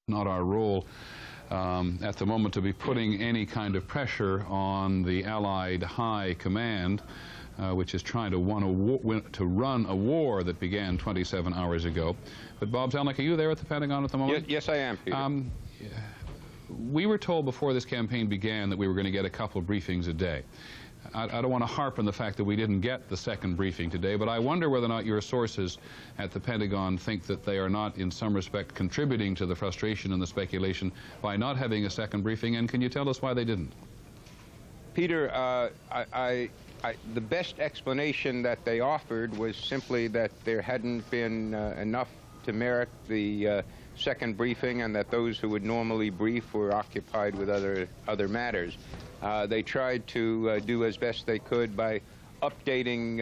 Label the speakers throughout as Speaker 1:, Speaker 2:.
Speaker 1: Not our role at the moment to be putting any kind of pressure on the Allied High Command, which is trying to run a war that began 27 hours ago. But Bob Zelnick, are you there at the Pentagon at the moment?
Speaker 2: Yes, I am, Peter.
Speaker 1: We were told before this campaign began that we were going to get a couple of briefings a day. I don't want to harp on the fact that we didn't get the second briefing today, but I wonder whether or not your sources at the Pentagon think that they are not, in some respect, contributing to the frustration and the speculation by not having a second briefing, and can you tell us why they didn't?
Speaker 2: Peter, the best explanation that they offered was simply that there hadn't been enough to merit the second briefing, and that those who would normally brief were occupied with other matters. They tried to do as best they could by updating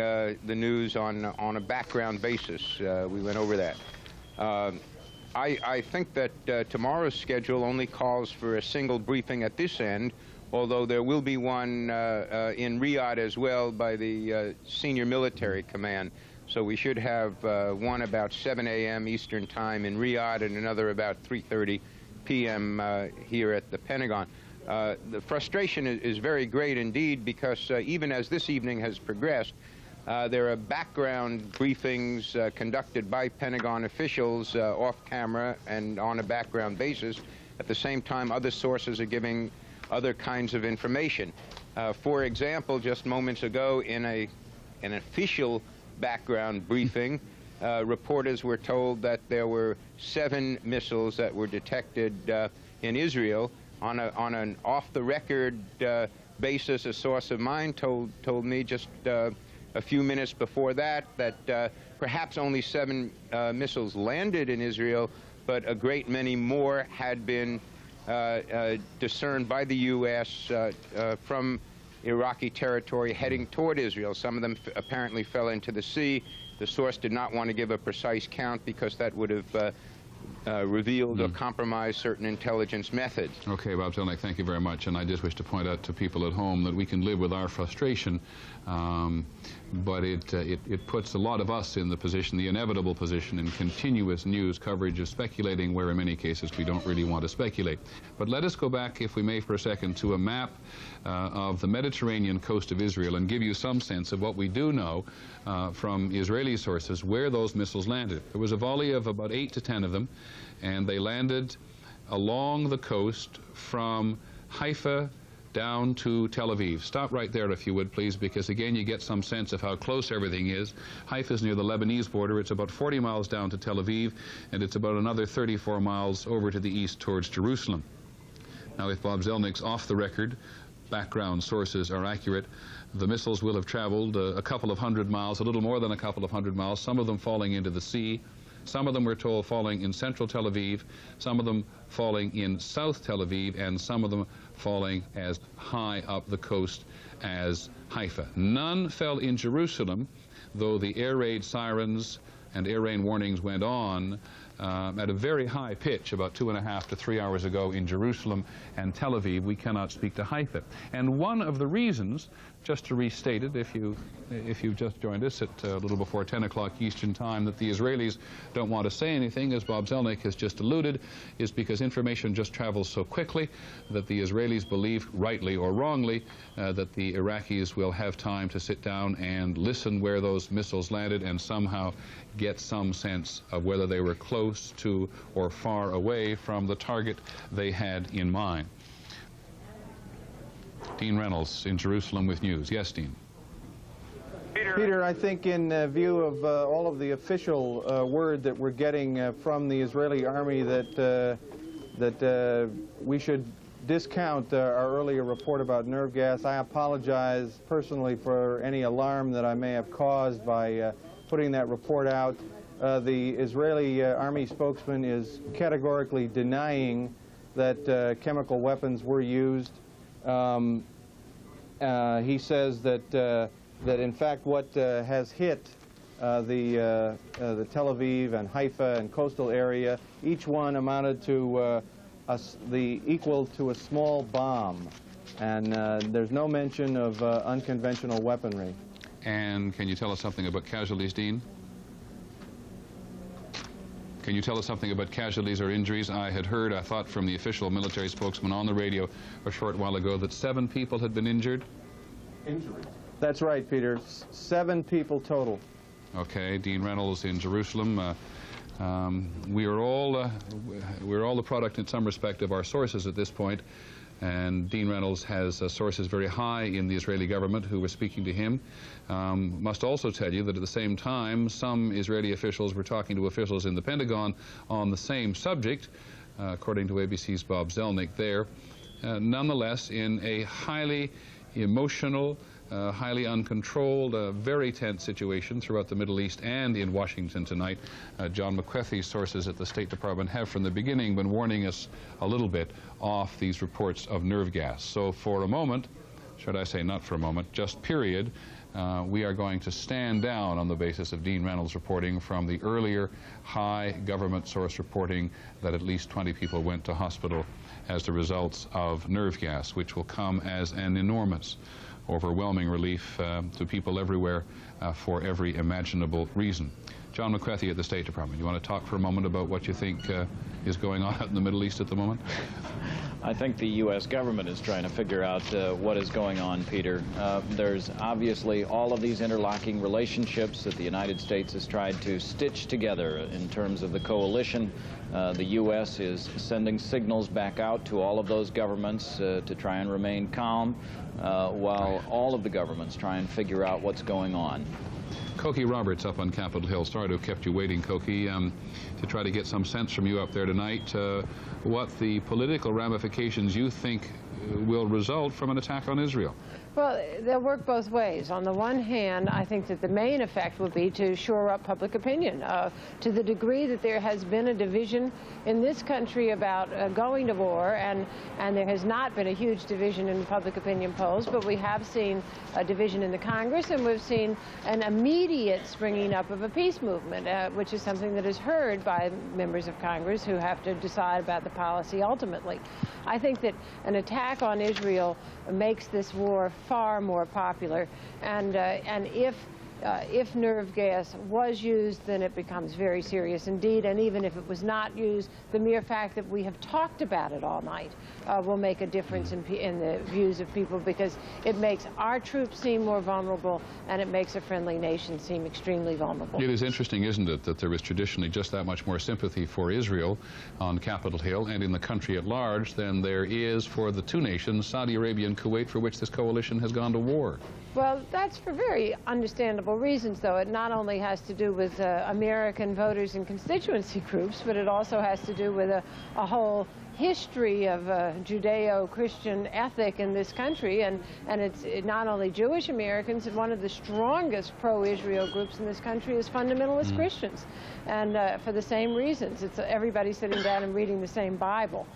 Speaker 2: the news on a background basis. We went over that. I think that tomorrow's schedule only calls for a single briefing at this end, although there will be one in Riyadh as well by the senior military command. So we should have one about 7 a.m. Eastern Time in Riyadh and another about 3:30 p.m. Here at the Pentagon. The frustration is very great indeed, because even as this evening has progressed, there are background briefings conducted by Pentagon officials off camera and on a background basis. At the same time, other sources are giving other kinds of information. For example, just moments ago in an official background briefing, reporters were told that there were 7 missiles that were detected in Israel. On an off-the-record basis, a source of mine told me just a few minutes before that perhaps only 7 missiles landed in Israel, but a great many more had been discerned by the U.S. From Iraqi territory heading toward Israel. Some of them apparently fell into the sea. The source did not want to give a precise count because that would have revealed or compromised certain intelligence methods.
Speaker 1: Okay, Bob Zelnick, thank you very much. And I just wish to point out to people at home that we can live with our frustration, but it puts a lot of us in the position, the inevitable position, in continuous news coverage of speculating where in many cases we don't really want to speculate. But let us go back, if we may, for a second to a map of the Mediterranean coast of Israel and give you some sense of what we do know from Israeli sources where those missiles landed. There was a volley of about 8 to 10 of them, and they landed along the coast from Haifa down to Tel Aviv. Stop right there, if you would, please, because again you get some sense of how close everything is. Haifa is near the Lebanese border. It's about 40 miles down to Tel Aviv, and it's about another 34 miles over to the east towards Jerusalem. Now, if Bob Zelnick's off-the-record background sources are accurate, the missiles will have traveled a couple of hundred miles, a little more than a couple of hundred miles, some of them falling into the sea. Some of them, we're told, falling in central Tel Aviv, some of them falling in south Tel Aviv, and some of them falling as high up the coast as Haifa. None fell in Jerusalem, though the air raid sirens and air raid warnings went on at a very high pitch about 2.5 to 3 hours ago in Jerusalem and Tel Aviv. We cannot speak to Haifa. And one of the reasons, just to restate it, if you've just joined us at a little before 10 o'clock Eastern Time, that the Israelis don't want to say anything, as Bob Zelnick has just alluded, is because information just travels so quickly that the Israelis believe, rightly or wrongly, that the Iraqis will have time to sit down and listen where those missiles landed and somehow get some sense of whether they were close to or far away from the target they had in mind. Dean Reynolds in Jerusalem with news. Yes, Dean.
Speaker 3: Peter, I think in view of all of the official word that we're getting from the Israeli army that we should discount our earlier report about nerve gas. I apologize personally for any alarm that I may have caused by putting that report out. The Israeli army spokesman is categorically denying that chemical weapons were used. He says that in fact what has hit the Tel Aviv and Haifa and coastal area, each one amounted to equal to a small bomb, and there's no mention of unconventional weaponry.
Speaker 1: And can you tell us something about casualties, Dean? Can you tell us something about casualties or injuries? I had heard, I thought, from the official military spokesman on the radio a short while ago that 7 people had been injured.
Speaker 3: That's right, Peter. 7 people total.
Speaker 1: Okay, Dean Reynolds in Jerusalem. We're all the product in some respect of our sources at this point, and Dean Reynolds has sources very high in the Israeli government who were speaking to him. Must also tell you that at the same time, some Israeli officials were talking to officials in the Pentagon on the same subject, according to ABC's Bob Zelnick there. Nonetheless, in a highly emotional, highly uncontrolled, very tense situation throughout the Middle East and in Washington tonight. John McWethy's sources at the State Department have from the beginning been warning us a little bit off these reports of nerve gas. So for a moment, should I say not for a moment, just period, we are going to stand down on the basis of Dean Reynolds' reporting from the earlier high government source reporting that at least 20 people went to hospital as the results of nerve gas, which will come as an enormous, overwhelming relief to people everywhere for every imaginable reason. John McWethy at the State Department, you want to talk for a moment about what you think is going on out in the Middle East at the moment?
Speaker 4: I think the U.S. government is trying to figure out what is going on, Peter. There's obviously all of these interlocking relationships that the United States has tried to stitch together in terms of the coalition. The U.S. is sending signals back out to all of those governments to try and remain calm, while all of the governments try and figure out what's going on.
Speaker 1: Cokie Roberts up on Capitol Hill. Sorry to have kept you waiting, Cokie, to try to get some sense from you up there tonight what the political ramifications you think will result from an attack on Israel.
Speaker 5: Well, they'll work both ways. On the one hand, I think that the main effect would be to shore up public opinion. To the degree that there has been a division in this country about going to war, and there has not been a huge division in public opinion polls, but we have seen a division in the Congress, and we've seen an immediate springing up of a peace movement, which is something that is heard by members of Congress who have to decide about the policy ultimately. I think that an attack on Israel makes this war far more popular, and if nerve gas was used, then it becomes very serious indeed. And even if it was not used, the mere fact that we have talked about it all night will make a difference in the views of people, because it makes our troops seem more vulnerable, and it makes a friendly nation seem extremely vulnerable.
Speaker 1: It is interesting, isn't it, that there is traditionally just that much more sympathy for Israel on Capitol Hill and in the country at large than there is for the two nations, Saudi Arabia and Kuwait, for which this coalition has gone to war.
Speaker 5: Well, that's for very understandable reasons, though. It not only has to do with American voters and constituency groups, but it also has to do with a whole history of Judeo-Christian ethic in this country, and it's not only Jewish Americans. One of the strongest pro-Israel groups in this country is fundamentalist Christians, and for the same reasons. It's everybody sitting down and reading the same Bible.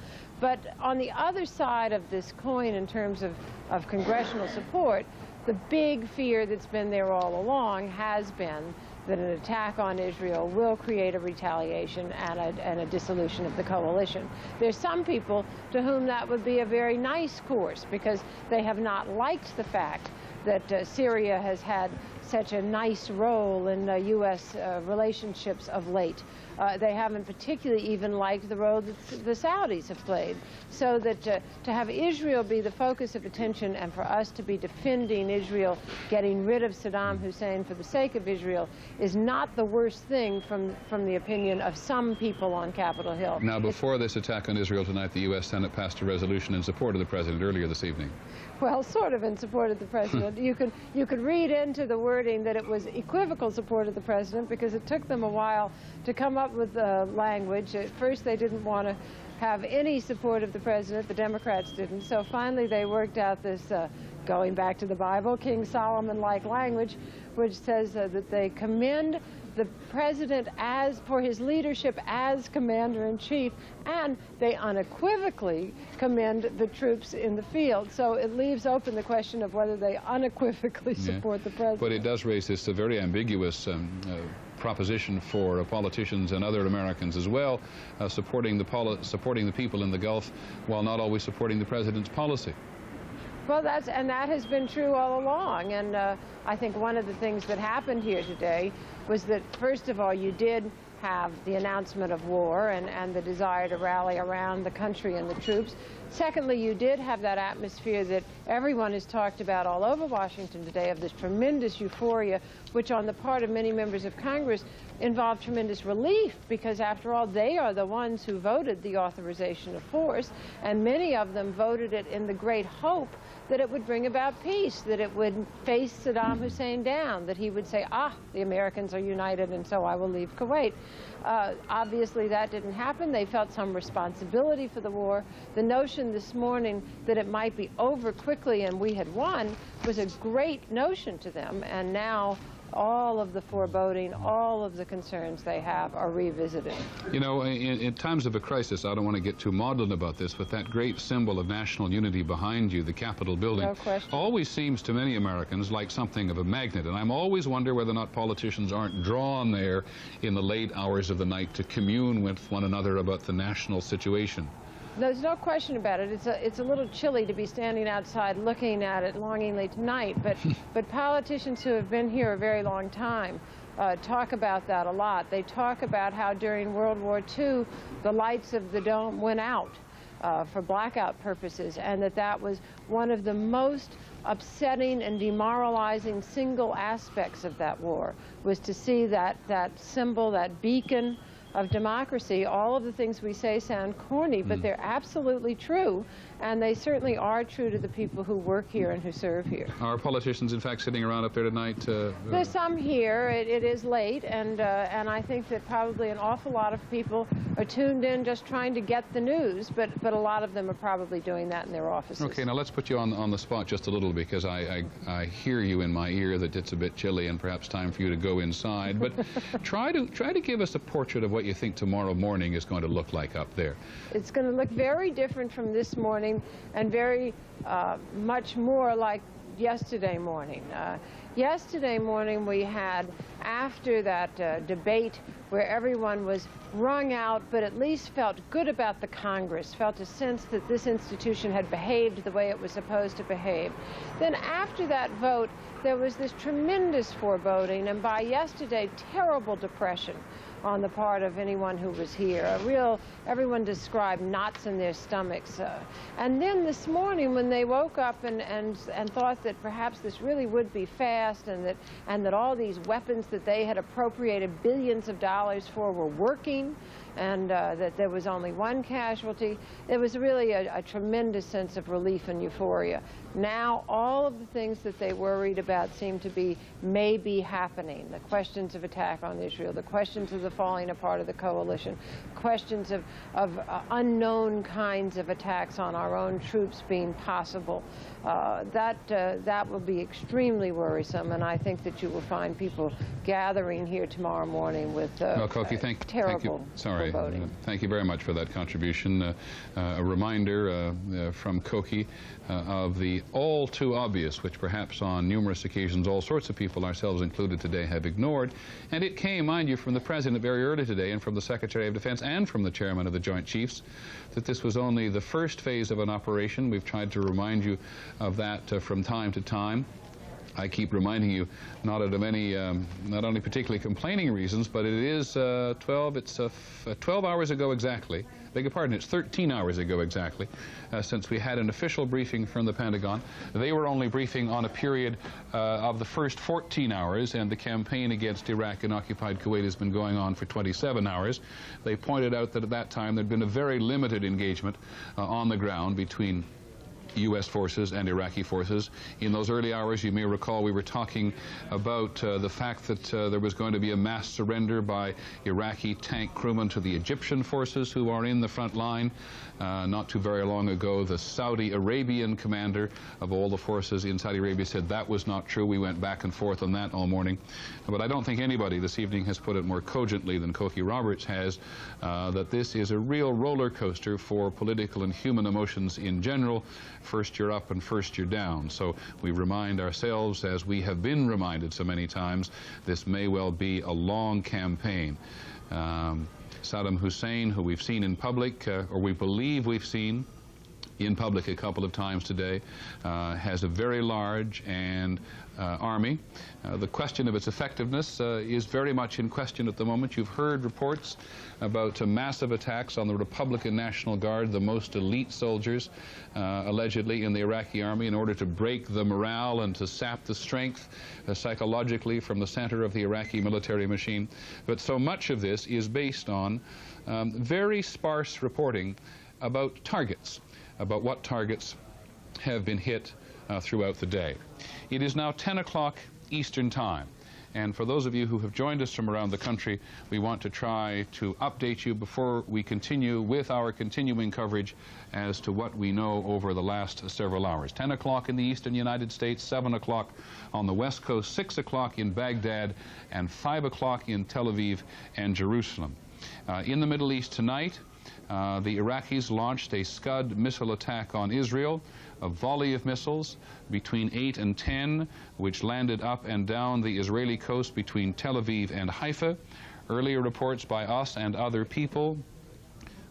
Speaker 5: But on the other side of this coin, in terms of congressional support, the big fear that's been there all along has been that an attack on Israel will create a retaliation and a dissolution of the coalition. There's some people to whom that would be a very nice course, because they have not liked the fact that Syria has had such a nice role in U.S. relationships of late. They haven't particularly even liked the role that the Saudis have played. So that to have Israel be the focus of attention, and for us to be defending Israel, getting rid of Saddam Hussein for the sake of Israel, is not the worst thing from the opinion of some people on Capitol Hill.
Speaker 1: Now, before this attack on Israel tonight, the U.S. Senate passed a resolution in support of the president earlier this evening.
Speaker 5: Well, sort of in support of the president. You could read into the wording that it was equivocal support of the president, because it took them a while to come up with the language. At first, they didn't want to have any support of the president. The Democrats didn't. So finally, they worked out this, going back to the Bible, King Solomon-like language, which says that they commend the president for his leadership as commander-in-chief, and they unequivocally commend the troops in the field. So it leaves open the question of whether they unequivocally support the president.
Speaker 1: But it does raise this very ambiguous proposition for politicians and other Americans as well, supporting the people in the Gulf while not always supporting the president's policy.
Speaker 5: Well, that has been true all along, and I think one of the things that happened here today was that, first of all, you did have the announcement of war and the desire to rally around the country and the troops. Secondly, you did have that atmosphere that everyone has talked about all over Washington today of this tremendous euphoria, which on the part of many members of Congress involved tremendous relief, because after all, they are the ones who voted the authorization of force, and many of them voted it in the great hope that it would bring about peace, that it would face Saddam Hussein down, that he would say, ah, the Americans are united, and so I will leave Kuwait. Obviously, that didn't happen. They felt some responsibility for the war. The notion this morning that it might be over quickly and we had won was a great notion to them, and now all of the foreboding, all of the concerns they have are revisited.
Speaker 1: You know, in times of a crisis, I don't want to get too maudlin about this, but that great symbol of national unity behind you, the Capitol building,
Speaker 5: No question.
Speaker 1: always seems to many Americans like something of a magnet. And I'm always wonder whether or not politicians aren't drawn there in the late hours of the night to commune with one another about the national situation.
Speaker 5: There's no question about it. It's a little chilly to be standing outside looking at it longingly tonight, but politicians who have been here a very long time talk about that a lot. They talk about how during World War II the lights of the dome went out for blackout purposes, and that was one of the most upsetting and demoralizing single aspects of that war, was to see that symbol, that beacon of democracy. All of the things we say sound corny, but they're absolutely true, and they certainly are true to the people who work here and who serve here.
Speaker 1: Are politicians, in fact, sitting around up there tonight?
Speaker 5: There's some here. It is late, and I think that probably an awful lot of people are tuned in just trying to get the news, but a lot of them are probably doing that in their offices.
Speaker 1: Okay, now let's put you on the spot just a little, because I hear you in my ear that it's a bit chilly and perhaps time for you to go inside. But try to give us a portrait of what you think tomorrow morning is going to look like up there.
Speaker 5: It's going to look very different from this morning, and very much more like yesterday morning. Yesterday morning we had, after that debate where everyone was wrung out but at least felt good about the Congress, felt a sense that this institution had behaved the way it was supposed to behave. Then after that vote, there was this tremendous foreboding, and by yesterday, terrible depression on the part of anyone who was here. Everyone described knots in their stomachs. And then this morning, when they woke up and thought that perhaps this really would be fast, and that all these weapons that they had appropriated billions of dollars for were working, and that there was only one casualty, it was really a tremendous sense of relief and euphoria. Now all of the things that they worried about seem to be maybe happening. The questions of attack on Israel, the questions of the falling apart of the coalition, questions of unknown kinds of attacks on our own troops being possible. That will be extremely worrisome, and I think that you will find people gathering here tomorrow morning with
Speaker 1: Well, Koki,
Speaker 5: terrible foreboding.
Speaker 1: Thank you very much for that contribution. A reminder from Koki of the all too obvious, which perhaps on numerous occasions all sorts of people, ourselves included today, have ignored. And it came, mind you, from the President very early today, and from the Secretary of Defense, and from the Chairman of the Joint Chiefs, that this was only the first phase of an operation. We've tried to remind you of that from time to time. I keep reminding you, not out of any, not only particularly complaining reasons, but it is 12 hours ago exactly. Beg your pardon, it's 13 hours ago exactly, since we had an official briefing from the Pentagon. They were only briefing on a period of the first 14 hours, and the campaign against Iraq and occupied Kuwait has been going on for 27 hours. They pointed out that at that time there'd been a very limited engagement on the ground between U.S. forces and Iraqi forces. In those early hours, you may recall, we were talking about the fact that there was going to be a mass surrender by Iraqi tank crewmen to the Egyptian forces who are in the front line. Not too very long ago, the Saudi Arabian commander of all the forces in Saudi Arabia said that was not true. We went back and forth on that all morning. But I don't think anybody this evening has put it more cogently than Koki Roberts has, that this is a real roller coaster for political and human emotions in general. First you're up and first you're down. So we remind ourselves, as we have been reminded so many times, this may well be a long campaign. Saddam Hussein, who we've seen in public, or we believe we've seen in public a couple of times today, has a very large and army. The question of its effectiveness is very much in question at the moment. You've heard reports about massive attacks on the Republican National Guard, the most elite soldiers, allegedly, in the Iraqi army, in order to break the morale and to sap the strength psychologically from the center of the Iraqi military machine. But so much of this is based on very sparse reporting about targets, about what targets have been hit throughout the day. It is now 10 o'clock Eastern Time. And for those of you who have joined us from around the country, we want to try to update you before we continue with our continuing coverage as to what we know over the last several hours. 10 o'clock in the eastern United States, 7 o'clock on the West Coast, 6 o'clock in Baghdad, and 5 o'clock in Tel Aviv and Jerusalem. In the Middle East tonight, the Iraqis launched a Scud missile attack on Israel, a volley of missiles between 8 and 10, which landed up and down the Israeli coast between Tel Aviv and Haifa. Earlier reports by us and other people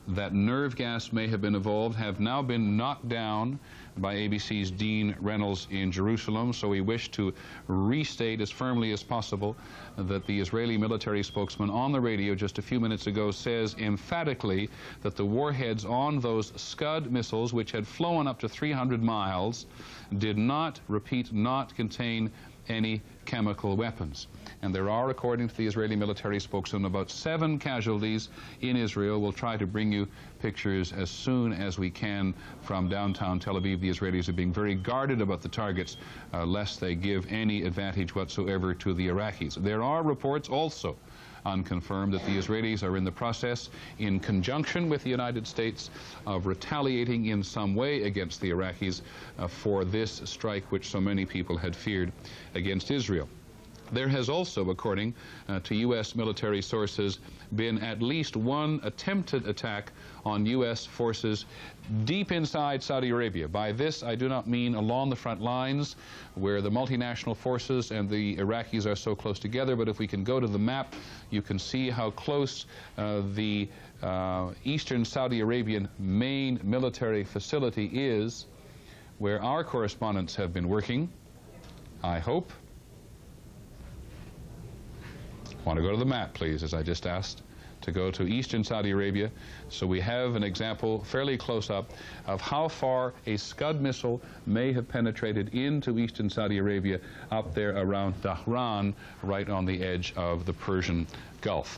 Speaker 1: that nerve gas may have been involved have now been knocked down by ABC's Dean Reynolds in Jerusalem. So we wish to restate as firmly as possible that the Israeli military spokesman on the radio just a few minutes ago says emphatically that the warheads on those Scud missiles, which had flown up to 300 miles, did not, repeat, not contain any chemical weapons. And there are, according to the Israeli military spokesman, about 7 casualties in Israel. We'll try to bring you pictures as soon as we can from downtown Tel Aviv. The Israelis are being very guarded about the targets, lest they give any advantage whatsoever to the Iraqis. There are reports also, unconfirmed, that the Israelis are in the process, in conjunction with the United States, of retaliating in some way against the Iraqis for this strike which so many people had feared against Israel. There has also, according to U.S. military sources, been at least one attempted attack on U.S. forces deep inside Saudi Arabia. By this, I do not mean along the front lines where the multinational forces and the Iraqis are so close together, but if we can go to the map, you can see how close the eastern Saudi Arabian main military facility is, where our correspondents have been working, I hope. Want to go to the map, please, as I just asked, to go to eastern Saudi Arabia. So we have an example fairly close up of how far a Scud missile may have penetrated into eastern Saudi Arabia up there around Dhahran, right on the edge of the Persian Gulf.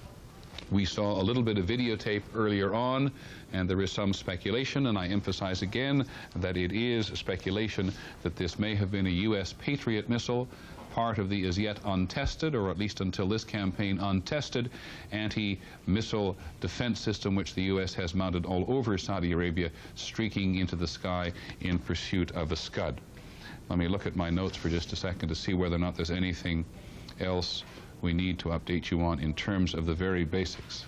Speaker 1: We saw a little bit of videotape earlier on, and there is some speculation, and I emphasize again that it is speculation that this may have been a U.S. Patriot missile, part of the as yet untested, or at least until this campaign untested, anti-missile defense system which the U.S. has mounted all over Saudi Arabia, streaking into the sky in pursuit of a Scud. Let me look at my notes for just a second to see whether or not there's anything else we need to update you on in terms of the very basics.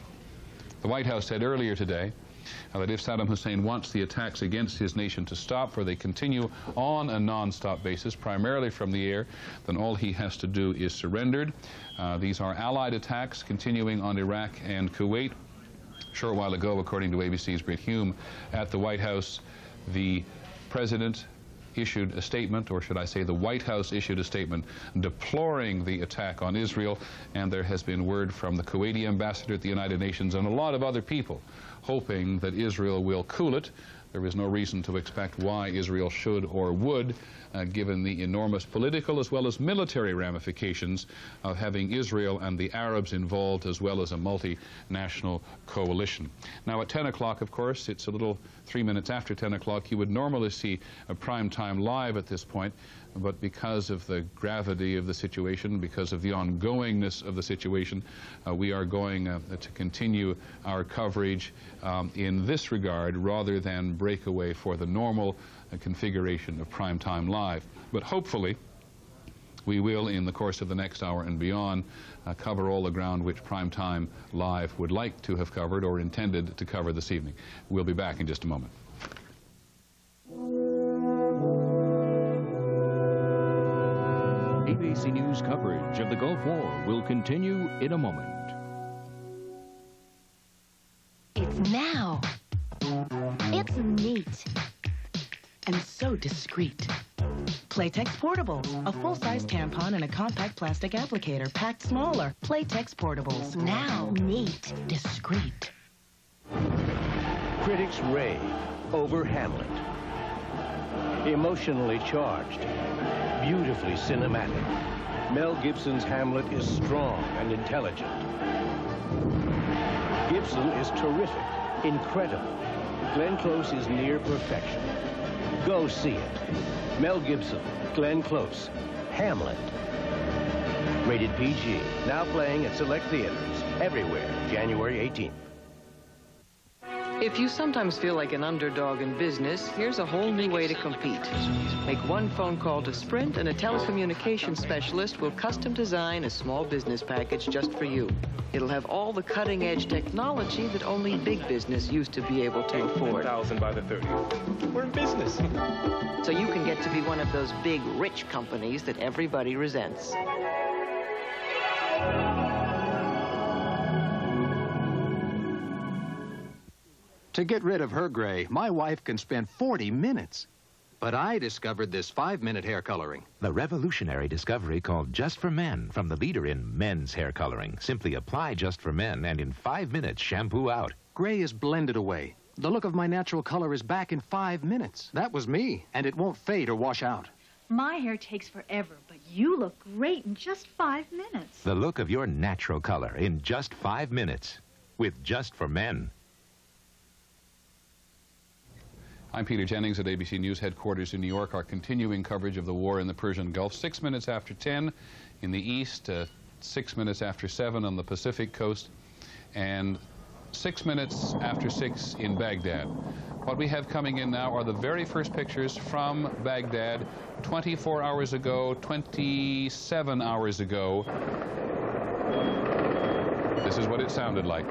Speaker 1: The White House said earlier today that if Saddam Hussein wants the attacks against his nation to stop, for they continue on a non-stop basis, primarily from the air, then all he has to do is surrender. These are Allied attacks continuing on Iraq and Kuwait. A short while ago, according to ABC's Brit Hume, at the White House, the President issued a statement, or should I say the White House issued a statement deploring the attack on Israel, and there has been word from the Kuwaiti ambassador at the United Nations and a lot of other people hoping that Israel will cool it. There is no reason to expect why Israel should or would, given the enormous political as well as military ramifications of having Israel and the Arabs involved, as well as a multinational coalition. Now at 10 o'clock, of course, it's a little 3 minutes after 10 o'clock, you would normally see a prime time live at this point, but because of the gravity of the situation, because of the ongoingness of the situation, we are going to continue our coverage in this regard rather than break away for the normal configuration of primetime live. But hopefully, we will, in the course of the next hour and beyond, cover all the ground which Primetime Live would like to have covered or intended to cover this evening. We'll be back in just a moment.
Speaker 6: ABC News coverage of the Gulf War will continue in a moment.
Speaker 7: It's now. It's neat. and so discreet. Playtex Portable, a full-size tampon and a compact plastic applicator packed smaller. Playtex Portables, now neat, discreet.
Speaker 8: Critics rave over Hamlet. Emotionally charged, beautifully cinematic. Mel Gibson's Hamlet is strong and intelligent. Gibson is terrific, incredible. Glenn Close is near perfection. Go see it. Mel Gibson, Glenn Close, Hamlet. Rated PG, now playing at select theaters everywhere, January 18th.
Speaker 9: If you sometimes feel like an underdog in business, here's a whole new way to compete. Make one phone call to Sprint and a telecommunications specialist will custom design a small business package just for you. It'll have all the cutting-edge technology that only big business used to be able to afford.
Speaker 10: 10,000 by the 30th. We're in business.
Speaker 9: So you can get to be one of those big, rich companies that everybody resents.
Speaker 11: To get rid of her gray, my wife can spend 40 minutes. But I discovered this 5-minute hair coloring.
Speaker 12: The revolutionary discovery called Just for Men from the leader in men's hair coloring. Simply apply Just for Men and in 5 minutes shampoo out.
Speaker 11: Gray is blended away. The look of my natural color is back in 5 minutes. That was me, and it won't fade or wash out.
Speaker 13: My hair takes forever, but you look great in just 5 minutes.
Speaker 12: The look of your natural color in just 5 minutes with Just for Men.
Speaker 1: I'm Peter Jennings at ABC News headquarters in New York. Our continuing coverage of the war in the Persian Gulf. 6 minutes after 10 in the east, 6 minutes after 7 on the Pacific coast, and 6 minutes after 6 in Baghdad. What we have coming in now are the very first pictures from Baghdad 24 hours ago, 27 hours ago. This is what it sounded like.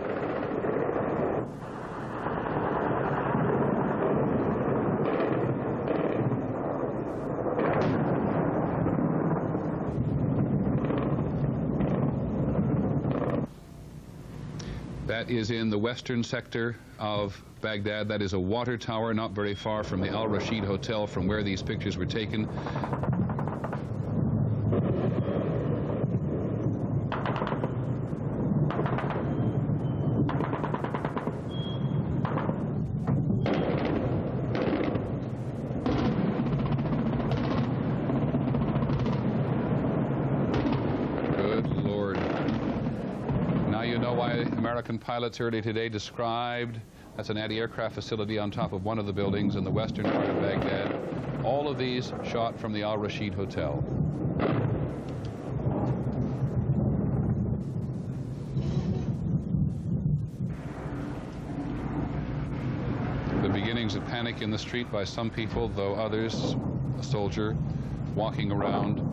Speaker 1: That is in the western sector of Baghdad. That is a water tower not very far from the Al Rashid Hotel from where these pictures were taken. American pilots earlier today described, that's an anti-aircraft facility on top of one of the buildings in the western part of Baghdad. All of these shot from the Al Rashid Hotel. The beginnings of panic in the street by some people, though others, a soldier, walking around.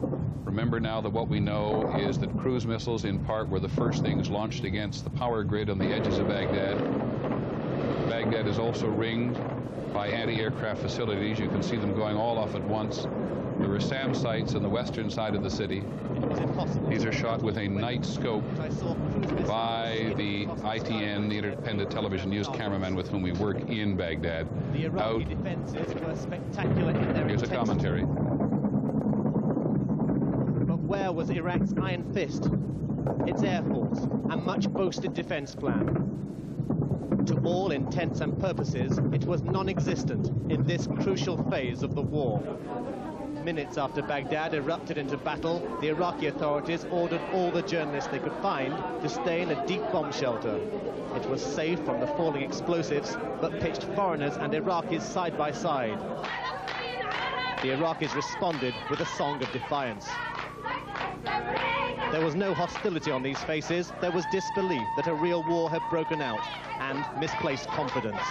Speaker 1: Remember now that what we know is that cruise missiles, in part, were the first things launched against the power grid on the edges of Baghdad. Baghdad is also ringed by anti-aircraft facilities. You can see them going all off at once. There were SAM sites on the western side of the city. These are shot with a night scope by the ITN, the Independent Television News cameraman with whom we work in Baghdad.
Speaker 14: The Iraqi defenses were spectacular in their
Speaker 1: Here's a commentary.
Speaker 14: Where was Iraq's iron fist, its air force, and much boasted defense plan? To all intents and purposes, it was non-existent in this crucial phase of the war. Minutes after Baghdad erupted into battle, the Iraqi authorities ordered all the journalists they could find to stay in a deep bomb shelter. It was safe from the falling explosives, but pitched foreigners and Iraqis side by side. The Iraqis responded with a song of defiance. There was no hostility on these faces. There was disbelief that a real war had broken out and misplaced confidence.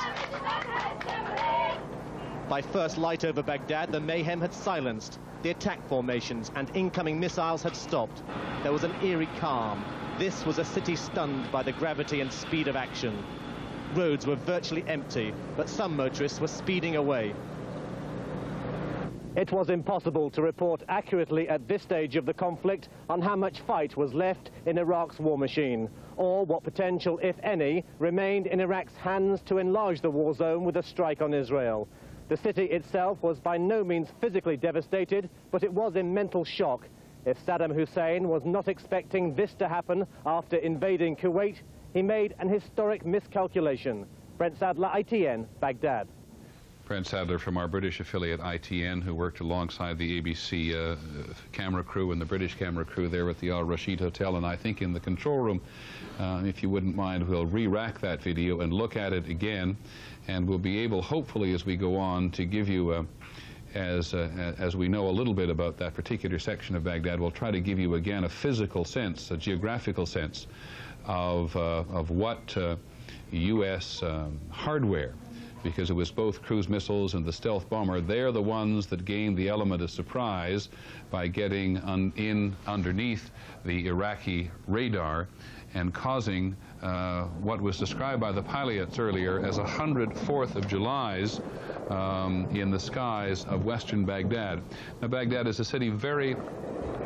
Speaker 14: By first light over Baghdad, the mayhem had silenced. The attack formations and incoming missiles had stopped. There was an eerie calm. This was a city stunned by the gravity and speed of action. Roads were virtually empty, but some motorists were speeding away. It was impossible to report accurately at this stage of the conflict on how much fight was left in Iraq's war machine, or what potential, if any, remained in Iraq's hands to enlarge the war zone with a strike on Israel. The city itself was by no means physically devastated, but it was in mental shock. If Saddam Hussein was not expecting this to happen after invading Kuwait, he made an historic miscalculation. Brent Sadler, ITN, Baghdad.
Speaker 1: Brent Sadler from our British affiliate ITN, who worked alongside the ABC camera crew and the British camera crew there at the Al Rashid Hotel. And I think in the control room, if you wouldn't mind, we'll re-rack that video and look at it again. And we'll be able, hopefully, as we go on, to give you, as we know a little bit about that particular section of Baghdad, we'll try to give you again a physical sense, a geographical sense of what U.S. hardware, because it was both cruise missiles and the stealth bomber, they're the ones that gained the element of surprise by getting underneath the Iraqi radar and causing what was described by the pilots earlier as 100 4th of Julys in the skies of western Baghdad. Now, Baghdad is a city very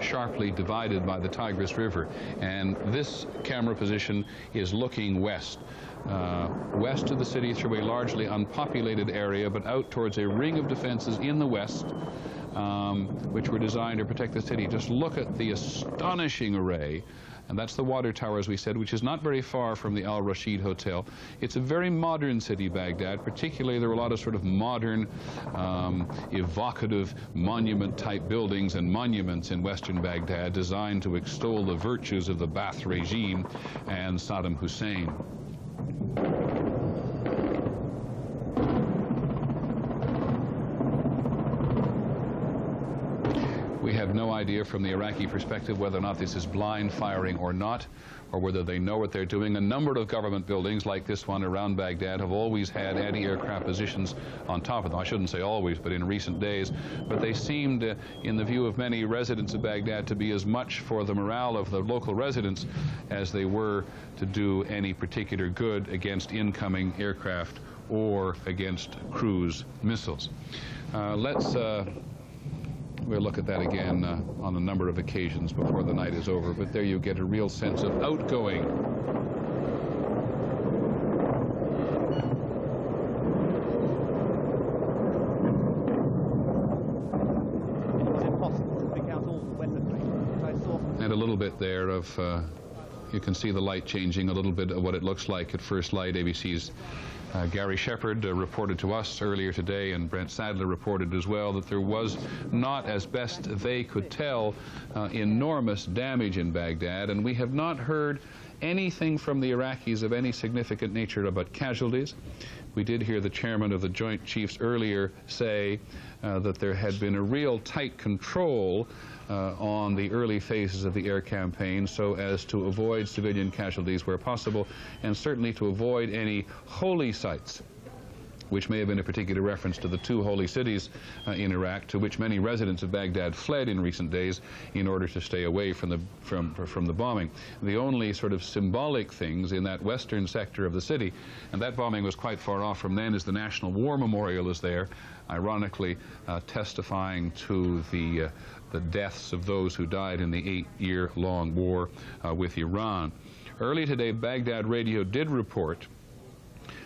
Speaker 1: sharply divided by the Tigris River, and this camera position is looking west. West of the city through a largely unpopulated area, but out towards a ring of defenses in the west, which were designed to protect the city. Just look at the astonishing array, and that's the water tower, as we said, which is not very far from the Al Rashid Hotel. It's a very modern city, Baghdad. Particularly, there are a lot of sort of modern, evocative monument-type buildings and monuments in western Baghdad designed to extol the virtues of the Ba'ath regime and Saddam Hussein. We have no idea from the Iraqi perspective whether or not this is blind firing or not, or whether they know what they're doing. A number of government buildings like this one around Baghdad have always had anti-aircraft positions on top of them. I shouldn't say always, but in recent days. But they seemed, in the view of many residents of Baghdad, to be as much for the morale of the local residents as they were to do any particular good against incoming aircraft or against cruise missiles. We'll look at that again on a number of occasions before the night is over, but there you get a real sense of outgoing.
Speaker 14: It was impossible to pick out all the weaponry, but I saw...
Speaker 1: And a little bit there of, you can see the light changing, a little bit of what it looks like at first light. ABC's Gary Shepard reported to us earlier today, and Brent Sadler reported as well, that there was not, as best they could tell, enormous damage in Baghdad, and we have not heard anything from the Iraqis of any significant nature about casualties. We did hear the chairman of the Joint Chiefs earlier say that there had been a real tight control on the early phases of the air campaign so as to avoid civilian casualties where possible, and certainly to avoid any holy sites, which may have been a particular reference to the two holy cities in Iraq, to which many residents of Baghdad fled in recent days in order to stay away from the bombing. The only sort of symbolic things in that western sector of the city, and that bombing was quite far off from then, is the National War Memorial is there, ironically testifying to the deaths of those who died in the 8-year-long war with Iran. Early today, Baghdad Radio did report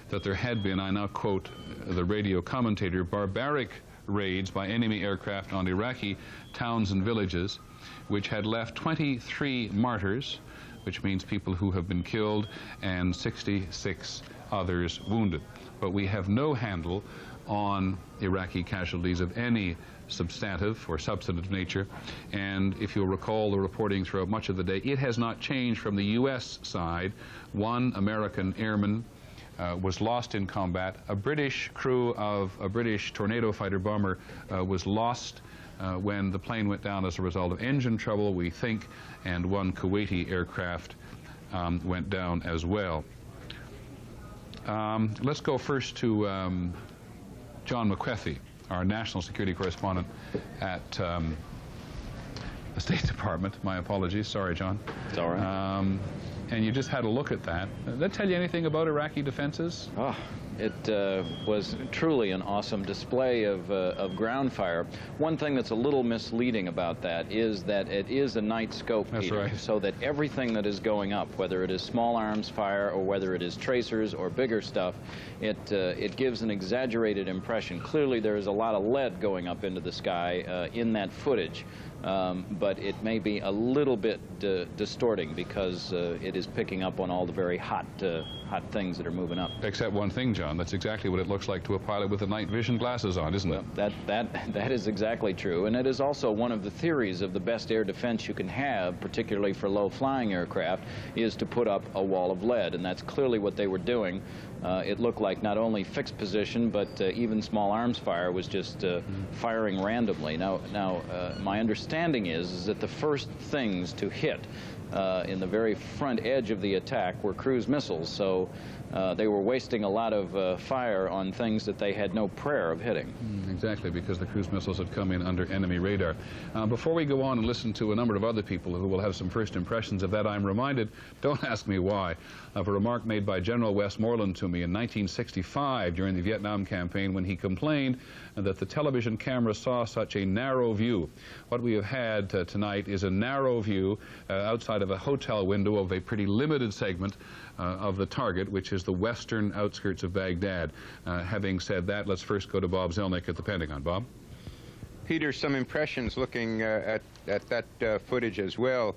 Speaker 1: that there had been, I now quote the radio commentator, barbaric raids by enemy aircraft on Iraqi towns and villages, which had left 23 martyrs, which means people who have been killed, and 66 others wounded. But we have no handle on Iraqi casualties of any substantive or substantive nature, and if you'll recall the reporting throughout much of the day, it has not changed from the U.S. side. One American airman was lost in combat. A British crew of a British Tornado fighter bomber was lost when the plane went down as a result of engine trouble, we think, and one Kuwaiti aircraft went down as well. Let's go first to John McWethy, our national security correspondent at the State Department. My apologies. Sorry, John.
Speaker 4: It's all right.
Speaker 1: And you just had a look at that. Did that tell you anything about Iraqi defenses?
Speaker 4: Oh, It was truly an awesome display of ground fire. One thing that's a little misleading about that is that it is a night scope,
Speaker 1: That's
Speaker 4: Peter,
Speaker 1: right.
Speaker 4: so that everything that is going up, whether it is small arms fire or whether it is tracers or bigger stuff, it gives an exaggerated impression. Clearly there is a lot of lead going up into the sky in that footage. But it may be a little bit distorting because it is picking up on all the very hot things that are moving up.
Speaker 1: Except one thing, John, that's exactly what it looks like to a pilot with the night vision glasses on, isn't it?
Speaker 4: That is exactly true, and it is also one of the theories of the best air defense you can have, particularly for low-flying aircraft, is to put up a wall of lead, and that's clearly what they were doing. It looked like not only fixed position, but even small arms fire was just firing randomly. Now, my understanding is that the first things to hit in the very front edge of the attack were cruise missiles, so they were wasting a lot of fire on things that they had no prayer of hitting.
Speaker 1: Exactly, because the cruise missiles had come in under enemy radar. Before we go on and listen to a number of other people who will have some first impressions of that, I'm reminded, don't ask me why, of a remark made by General Westmoreland to me in 1965 during the Vietnam campaign when he complained that the television camera saw such a narrow view. What we have had tonight is a narrow view outside of a hotel window of a pretty limited segment of the target, which is the western outskirts of Baghdad. Having said that, let's first go to Bob Zelnick at the Pentagon. Bob?
Speaker 2: Peter, some impressions looking at that footage as well.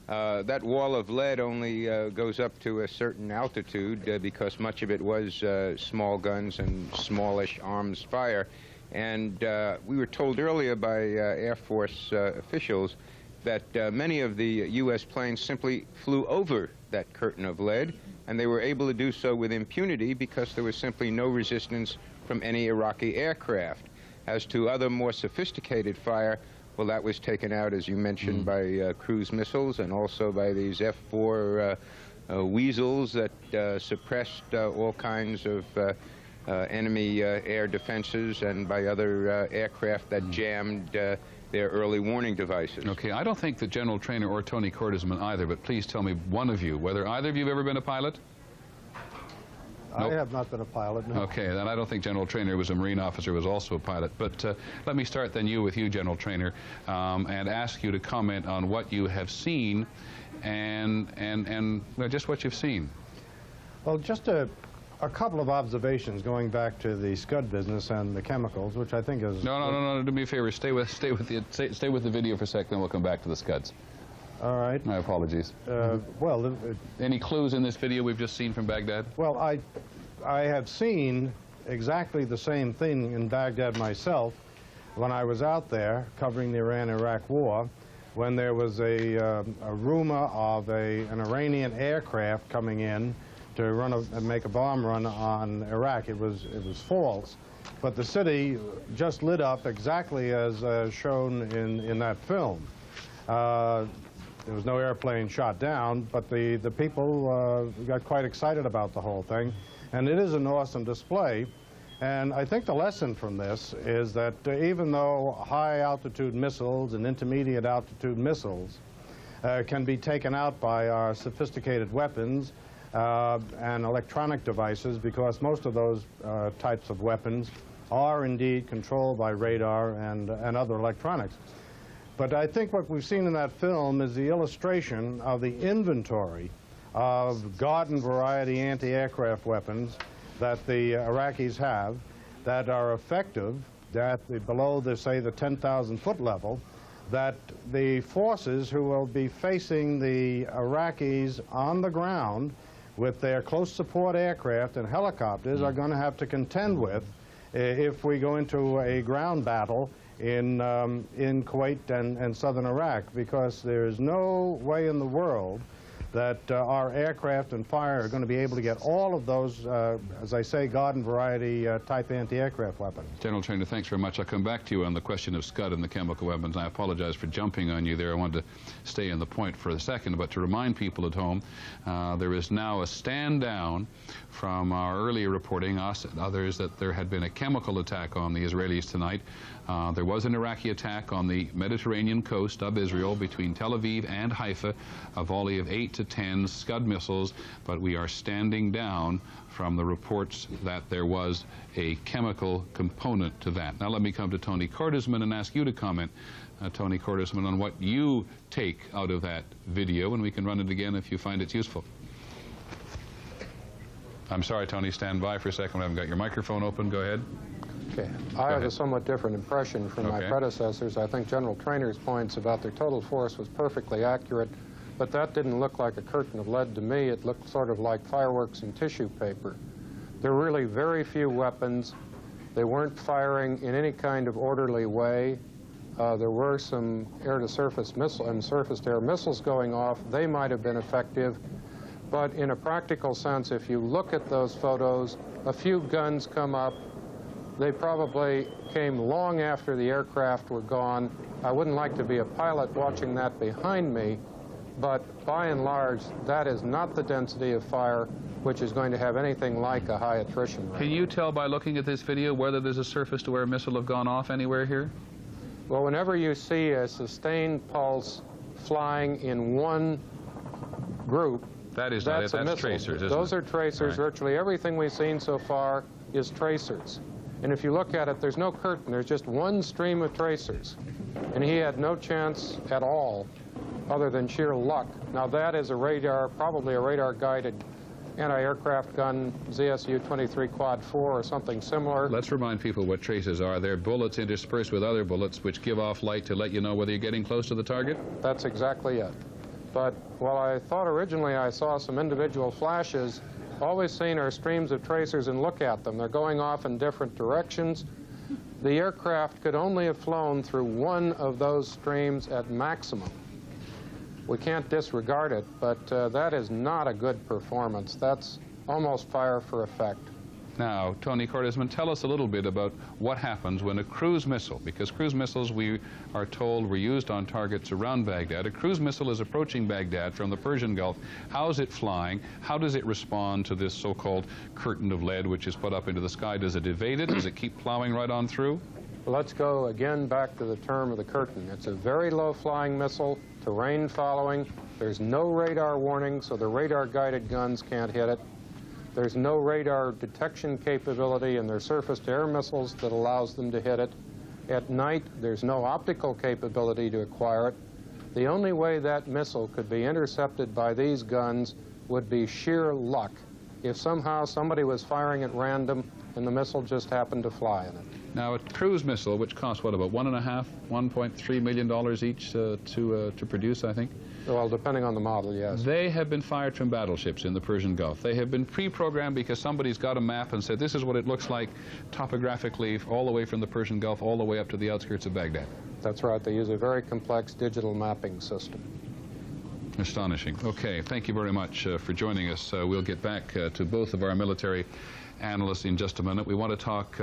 Speaker 2: That wall of lead only goes up to a certain altitude because much of it was small guns and smallish arms fire. And we were told earlier by Air Force officials that many of the U.S. planes simply flew over that curtain of lead, and they were able to do so with impunity because there was simply no resistance from any Iraqi aircraft. As to other more sophisticated fire, well, that was taken out, as you mentioned, by cruise missiles and also by these F-4 Weasels that suppressed all kinds of enemy air defenses, and by other aircraft that jammed their early warning devices.
Speaker 1: Okay, I don't think that General Trainer or Tony Court has been either, but please tell me, one of you, whether either of you have ever been a pilot?
Speaker 15: I have not been a pilot, no.
Speaker 1: Okay, then I don't think General Trainer was a Marine officer, was also a pilot. But let me start then with you, General Trainer, and ask you to comment on what you have seen and well, just what you've seen.
Speaker 15: Well, just a couple of observations going back to the Scud business and the chemicals, which I think is...
Speaker 1: No, do me a favor. Stay with the video for a sec, then we'll come back to the Scuds.
Speaker 15: All right.
Speaker 1: My apologies.
Speaker 15: Well...
Speaker 1: Any clues in this video we've just seen from Baghdad?
Speaker 15: Well, I have seen exactly the same thing in Baghdad myself when I was out there covering the Iran-Iraq war, when there was a rumor of an Iranian aircraft coming in to make a bomb run on Iraq. It was false, but the city just lit up exactly as shown in that film. There was no airplane shot down, but the people got quite excited about the whole thing, and it is an awesome display. And I think the lesson from this is that even though high-altitude missiles and intermediate-altitude missiles can be taken out by our sophisticated weapons and electronic devices, because most of those types of weapons are indeed controlled by radar and other electronics. But I think what we've seen in that film is the illustration of the inventory of garden variety anti-aircraft weapons that the Iraqis have that are effective below say the 10,000 foot level, that the forces who will be facing the Iraqis on the ground with their close support aircraft and helicopters are going to have to contend with if we go into a ground battle in Kuwait and southern Iraq, because there is no way in the world that our aircraft and fire are going to be able to get all of those, as I say, garden variety type anti-aircraft weapons.
Speaker 1: General Trainer, thanks very much. I'll come back to you on the question of Scud and the chemical weapons. I apologize for jumping on you there. I wanted to stay in the point for a second, but to remind people at home, there is now a stand down from our earlier reporting, us and others, that there had been a chemical attack on the Israelis tonight. There was an Iraqi attack on the Mediterranean coast of Israel between Tel Aviv and Haifa, a volley of 8 to 10 Scud missiles, but we are standing down from the reports that there was a chemical component to that. Now let me come to Tony Cordesman and ask you to comment, Tony Cordesman, on what you take out of that video, and we can run it again if you find it's useful. I'm sorry, Tony, stand by for a second. I haven't got your microphone open. Go ahead.
Speaker 16: Okay. I have a somewhat different impression from my predecessors. I think General Trainor's points about their total force was perfectly accurate, but that didn't look like a curtain of lead to me. It looked sort of like fireworks and tissue paper. There were really very few weapons. They weren't firing in any kind of orderly way. There were some air-to-surface missile and surface-to-air missiles going off. They might have been effective. But in a practical sense, if you look at those photos, a few guns come up. They probably came long after the aircraft were gone. I wouldn't like to be a pilot watching that behind me, but by and large, that is not the density of fire which is going to have anything like a high attrition rate.
Speaker 1: Can you tell by looking at this video whether there's a surface-to-air missile have gone off anywhere here?
Speaker 16: Well, whenever you see a sustained pulse flying in one group,
Speaker 1: that's tracers, isn't
Speaker 16: Those
Speaker 1: it?
Speaker 16: are tracers.
Speaker 1: Right.
Speaker 16: Virtually everything we've seen so far is tracers. And if you look at it, there's no curtain. There's just one stream of tracers. And he had no chance at all other than sheer luck. Now, that is a radar, probably a radar-guided anti-aircraft gun, ZSU-23 Quad 4 or something similar.
Speaker 1: Let's remind people what tracers are. They're bullets interspersed with other bullets which give off light to let you know whether you're getting close to the target?
Speaker 16: That's exactly it. But while I thought originally I saw some individual flashes, all we've seen are streams of tracers, and look at them. They're going off in different directions. The aircraft could only have flown through one of those streams at maximum. We can't disregard it, but that is not a good performance. That's almost fire for effect.
Speaker 1: Now, Tony Cordesman, tell us a little bit about what happens when a cruise missile, because cruise missiles, we are told, were used on targets around Baghdad. A cruise missile is approaching Baghdad from the Persian Gulf. How is it flying? How does it respond to this so-called curtain of lead which is put up into the sky? Does it evade it? Does it keep plowing right on through?
Speaker 16: Let's go again back to the term of the curtain. It's a very low-flying missile, terrain following. There's no radar warning, so the radar-guided guns can't hit it. There's no radar detection capability in their surface-to-air missiles that allows them to hit it. At night, there's no optical capability to acquire it. The only way that missile could be intercepted by these guns would be sheer luck. If somehow somebody was firing at random and the missile just happened to fly in it.
Speaker 1: Now, a cruise missile, which costs, what, about $1.3 million each to produce, I think?
Speaker 16: Well, depending on the model, yes.
Speaker 1: They have been fired from battleships in the Persian Gulf. They have been pre-programmed because somebody's got a map and said, this is what it looks like topographically all the way from the Persian Gulf all the way up to the outskirts of Baghdad.
Speaker 16: That's right. They use a very complex digital mapping system.
Speaker 1: Astonishing. Okay, thank you very much for joining us. We'll get back to both of our military analysts in just a minute. We want to talk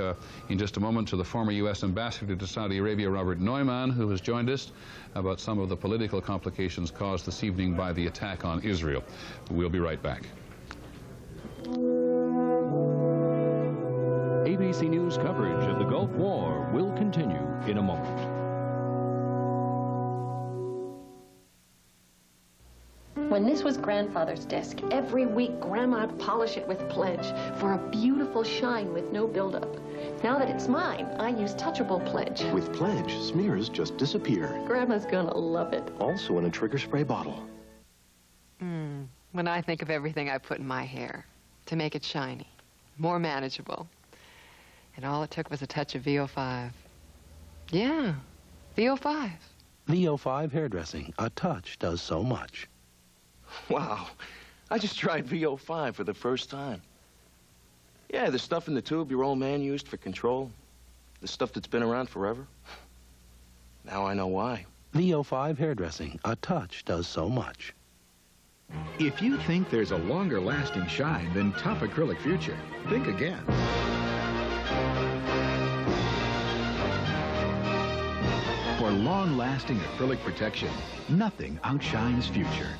Speaker 1: in just a moment to the former U.S. ambassador to Saudi Arabia, Robert Neumann, who has joined us, about some of the political complications caused this evening by the attack on Israel. We'll be right back.
Speaker 6: ABC News coverage of the Gulf War will continue in a moment.
Speaker 17: When this was Grandfather's desk, every week Grandma'd polish it with Pledge for a beautiful shine with no buildup. Now that it's mine, I use Touchable Pledge.
Speaker 18: With Pledge, smears just disappear.
Speaker 17: Grandma's gonna love it.
Speaker 18: Also in a trigger spray bottle.
Speaker 19: When I think of everything I put in my hair to make it shiny, more manageable, and all it took was a touch of VO5. Yeah, VO5.
Speaker 18: VO5 hairdressing. A touch does so much.
Speaker 10: Wow. I just tried VO5 for the first time. Yeah, the stuff in the tube your old man used for control. The stuff that's been around forever. Now I know why.
Speaker 18: VO5 hairdressing. A touch does so much.
Speaker 20: If you think there's a longer-lasting shine than Tough Acrylic Future, think again. For long-lasting acrylic protection, nothing outshines Future.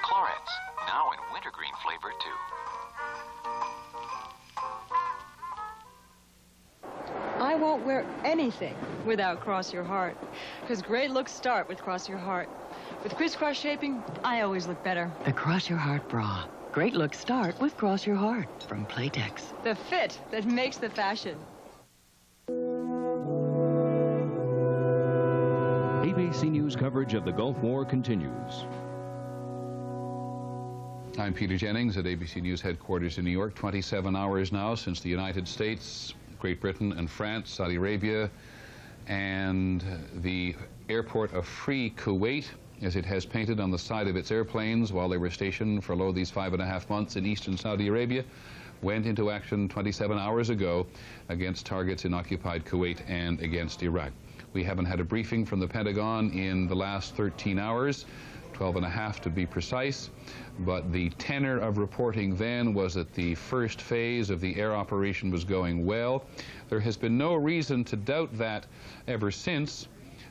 Speaker 21: Clarence, now in wintergreen flavor too. wear anything without Cross Your Heart. Because great looks start with Cross Your Heart. With crisscross shaping, I always look better.
Speaker 9: The Cross Your Heart bra. Great looks start with Cross Your Heart from Playtex.
Speaker 21: The fit that makes the fashion.
Speaker 6: ABC News coverage of the Gulf War continues.
Speaker 1: I'm Peter Jennings at ABC News headquarters in New York. 27 hours now since the United States, Great Britain and France, Saudi Arabia, and the airport of Free Kuwait, as it has painted on the side of its airplanes while they were stationed for these 5.5 months in eastern Saudi Arabia, went into action 27 hours ago against targets in occupied Kuwait and against Iraq. We haven't had a briefing from the Pentagon in the last 13 hours, 12.5 to be precise, but the tenor of reporting then was that the first phase of the air operation was going well. There has been no reason to doubt that ever since.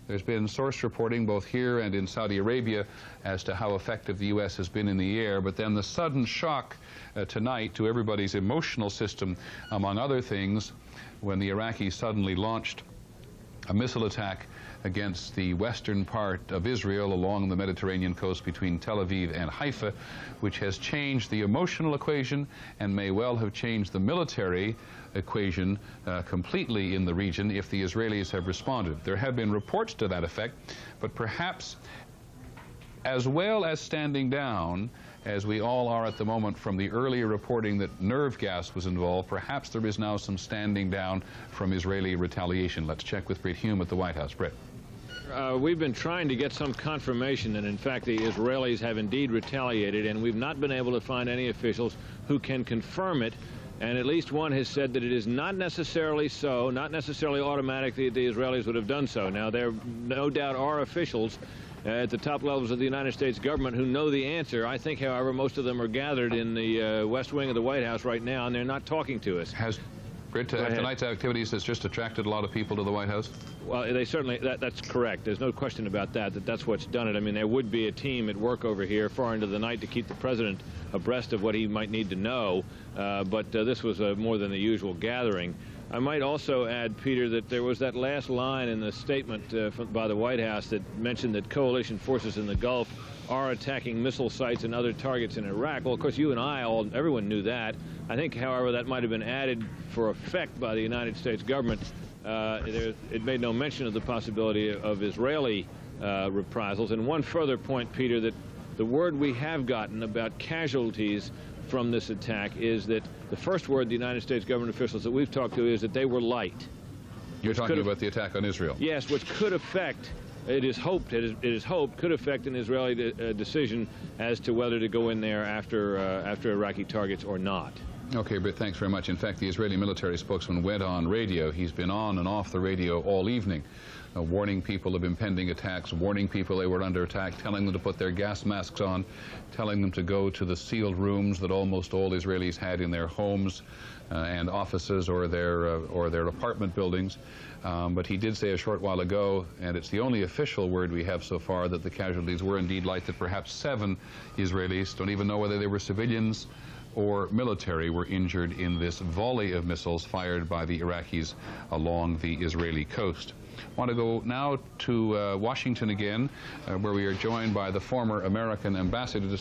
Speaker 1: There's been source reporting both here and in Saudi Arabia as to how effective the U.S. has been in the air, but then the sudden shock tonight to everybody's emotional system, among other things, when the Iraqis suddenly launched a missile attack against the western part of Israel along the Mediterranean coast between Tel Aviv and Haifa, which has changed the emotional equation and may well have changed the military equation completely in the region if the Israelis have responded. There have been reports to that effect, but perhaps as well as standing down, as we all are at the moment from the earlier reporting that nerve gas was involved, perhaps there is now some standing down from Israeli retaliation. Let's check with Brett Hume at the White House. Brett.
Speaker 22: We've been trying to get some confirmation that, in fact, the Israelis have indeed retaliated, and we've not been able to find any officials who can confirm it. And at least one has said that it is not necessarily so, not necessarily automatic that the Israelis would have done so. Now, there no doubt are officials at the top levels of the United States government who know the answer. I think, however, most of them are gathered in the West Wing of the White House right now, and they're not talking to us.
Speaker 1: Has tonight's activities has just attracted a lot of people to the White House?
Speaker 22: Well, they certainly, that's correct. There's no question about that, that's what's done it. I mean, there would be a team at work over here far into the night to keep the president abreast of what he might need to know, but this was more than the usual gathering. I might also add, Peter, that there was that last line in the statement by the White House that mentioned that coalition forces in the Gulf are attacking missile sites and other targets in Iraq. Well, of course, you and I, everyone knew that. I think, however, that might have been added for effect by the United States government. It made no mention of the possibility of Israeli reprisals. And one further point, Peter, that the word we have gotten about casualties from this attack is that the first word the United States government officials that we've talked to is that they were light.
Speaker 1: You're talking about the attack on Israel?
Speaker 22: Yes, which could affect, it is hoped, could affect an Israeli decision as to whether to go in there after Iraqi targets or not.
Speaker 1: Okay, Britt, thanks very much. In fact, the Israeli military spokesman went on radio. He's been on and off the radio all evening, warning people of impending attacks, warning people they were under attack, telling them to put their gas masks on, telling them to go to the sealed rooms that almost all Israelis had in their homes and offices or their apartment buildings. But he did say a short while ago, and it's the only official word we have so far, that the casualties were indeed light, that perhaps 7 Israelis, don't even know whether they were civilians or military, were injured in this volley of missiles fired by the Iraqis along the Israeli coast. I want to go now to Washington again, where we are joined by the former American ambassador to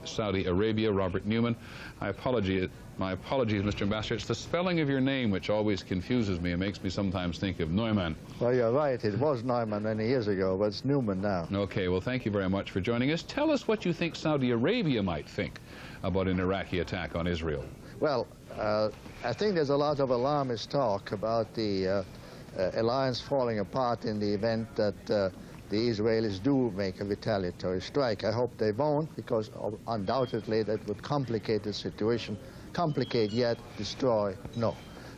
Speaker 1: Saudi Arabia, Robert Newman. My apologies, Mr. Ambassador. It's the spelling of your name which always confuses me. It makes me sometimes think of Neumann.
Speaker 23: Well, you're right. It was Neumann many years ago, but it's Newman now.
Speaker 1: Okay, well, thank you very much for joining us. Tell us what you think Saudi Arabia might think about an Iraqi attack on Israel.
Speaker 23: Well, I think there's a lot of alarmist talk about the alliance falling apart in the event that the Israelis do make a retaliatory strike. I hope they won't, because undoubtedly that would complicate the situation. Complicate yet destroy, no.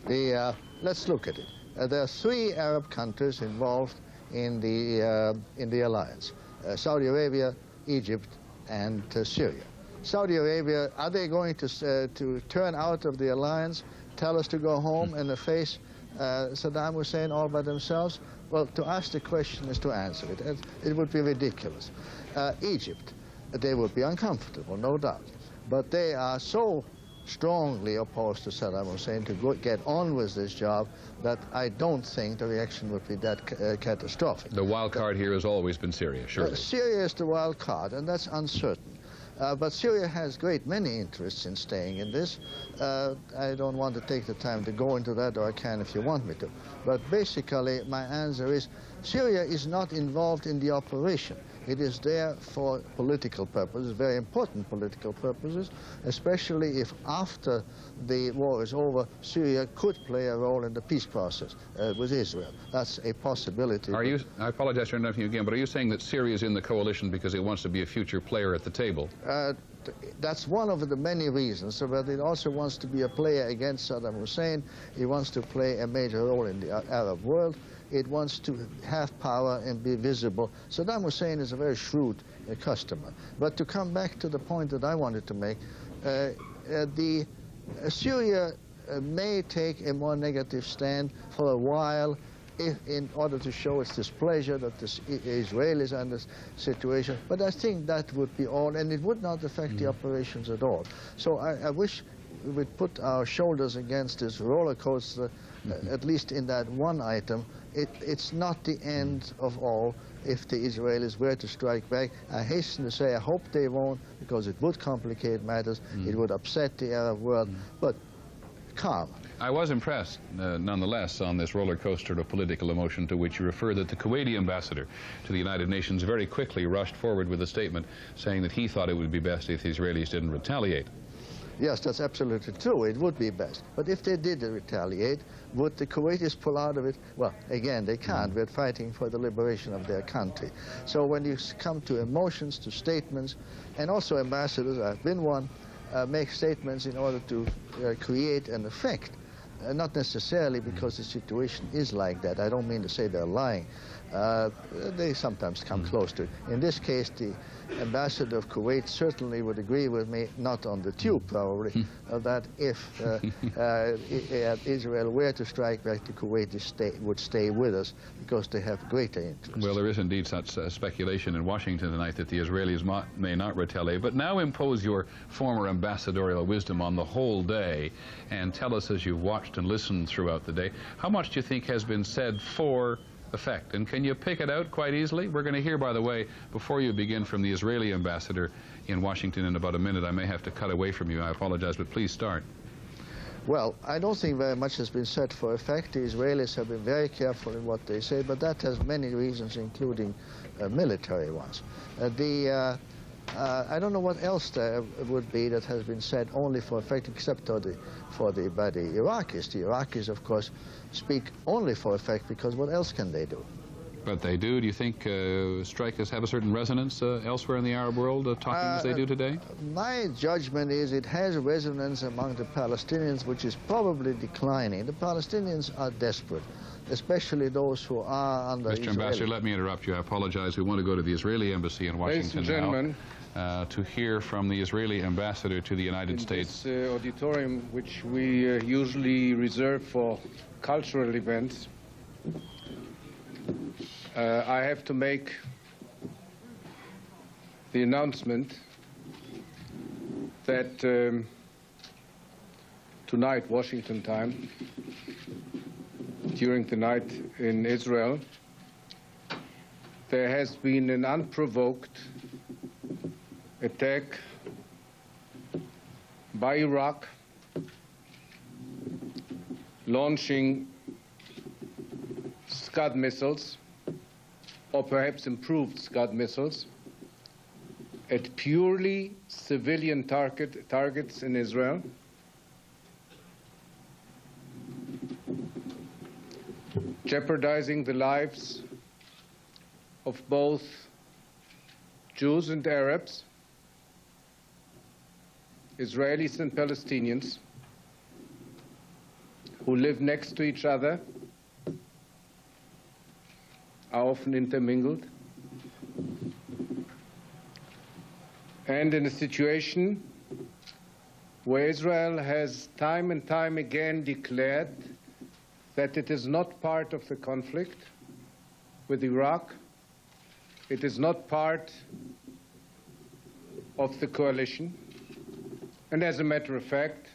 Speaker 23: Let's look at it. There are 3 Arab countries involved in the alliance: Saudi Arabia, Egypt, and Syria. Saudi Arabia, are they going to turn out of the alliance, tell us to go home and face Saddam Hussein all by themselves? Well, to ask the question is to answer it. It would be ridiculous. Egypt, they would be uncomfortable, no doubt. But they are so strongly opposed to Saddam Hussein to get on with this job, that I don't think the reaction would be that catastrophic.
Speaker 1: The wild card here has always been Syria, surely.
Speaker 23: Syria is the wild card, and that's uncertain. But Syria has great many interests in staying in this. I don't want to take the time to go into that, or I can if you want me to. But basically, my answer is Syria is not involved in the operation. It is there for political purposes, very important political purposes, especially if after the war is over, Syria could play a role in the peace process with Israel. That's a possibility.
Speaker 1: Are you, I apologize for interrupting you again, but are you saying that Syria is in the coalition because it wants to be a future player at the table?
Speaker 23: That's one of the many reasons, but it also wants to be a player against Saddam Hussein. It wants to play a major role in the Arab world. It wants to have power and be visible. Saddam Hussein is a very shrewd customer. But to come back to the point that I wanted to make, Syria may take a more negative stand for a while in order to show its displeasure that the Israelis are in this situation. But I think that would be all, and it would not affect the operations at all. So I wish we would put our shoulders against this roller coaster, at least in that one item. It's not the end of all if the Israelis were to strike back. I hasten to say I hope they won't, because it would complicate matters. It would upset the Arab world, but calm.
Speaker 1: I was impressed, nonetheless, on this roller coaster of political emotion to which you refer, that the Kuwaiti ambassador to the United Nations very quickly rushed forward with a statement saying that he thought it would be best if the Israelis didn't retaliate.
Speaker 23: Yes, that's absolutely true. It would be best. But if they did retaliate, would the Kuwaitis pull out of it? Well, again, they can't. We're fighting for the liberation of their country. So when you come to emotions, to statements, and also ambassadors, I've been one, make statements in order to create an effect, not necessarily because the situation is like that. I don't mean to say they're lying. They sometimes come close to it. In this case, the ambassador of Kuwait certainly would agree with me, not on the tube probably, that if Israel were to strike back, the Kuwaitis would stay with us because they have greater interest.
Speaker 1: Well, there is indeed such speculation in Washington tonight that the Israelis may not retaliate. But now impose your former ambassadorial wisdom on the whole day and tell us, as you've watched and listened throughout the day, how much do you think has been said for effect? And can you pick it out quite easily? We're going to hear, by the way, before you begin, from the Israeli ambassador in Washington in about a minute. I may have to cut away from you. I apologize, but please start.
Speaker 23: Well, I don't think very much has been said for effect. The Israelis have been very careful in what they say, but that has many reasons, including military ones. I don't know what else there would be that has been said only for effect, except by the Iraqis. The Iraqis, of course, speak only for effect, because what else can they do?
Speaker 1: But they do. Do you think strikers have a certain resonance elsewhere in the Arab world, talking as they do today?
Speaker 23: My judgment is it has a resonance among the Palestinians, which is probably declining. The Palestinians are desperate, especially those who are under
Speaker 1: Mr. Ambassador, let me interrupt you. I apologize. We want to go to the Israeli embassy in Washington now to hear from the Israeli ambassador to the United States.
Speaker 3: This auditorium, which we usually reserve for cultural events, I have to make the announcement that tonight, Washington time, during the night in Israel, there has been an unprovoked attack by Iraq, launching Scud missiles, or perhaps improved Scud missiles, at purely civilian targets in Israel, jeopardizing the lives of both Jews and Arabs, Israelis and Palestinians, who live next to each other, are often intermingled, and in a situation where Israel has time and time again declared that it is not part of the conflict with Iraq, it is not part of the coalition, and as a matter of fact,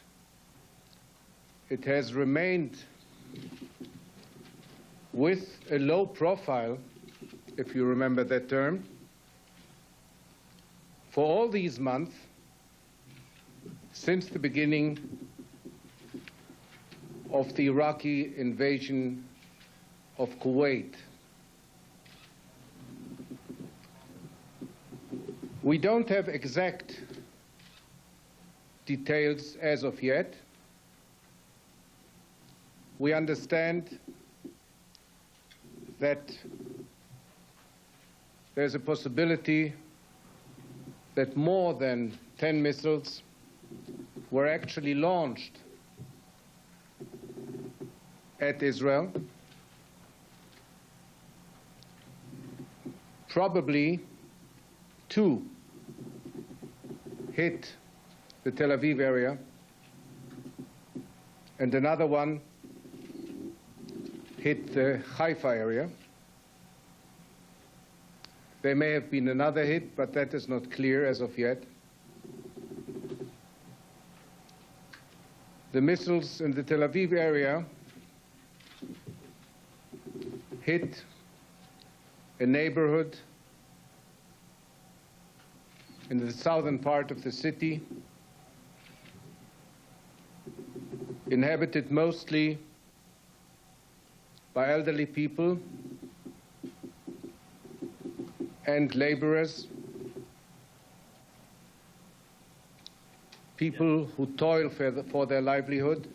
Speaker 3: it has remained with a low profile, if you remember that term, for all these months since the beginning of the Iraqi invasion of Kuwait. We don't have exact details as of yet. We understand that there's a possibility that more than 10 missiles were actually launched at Israel. Probably 2 hit the Tel Aviv area, and another one hit the Haifa area. There may have been another hit, but that is not clear as of yet. The missiles in the Tel Aviv area hit a neighborhood in the southern part of the city, inhabited mostly by elderly people and laborers, people who toil for their livelihood.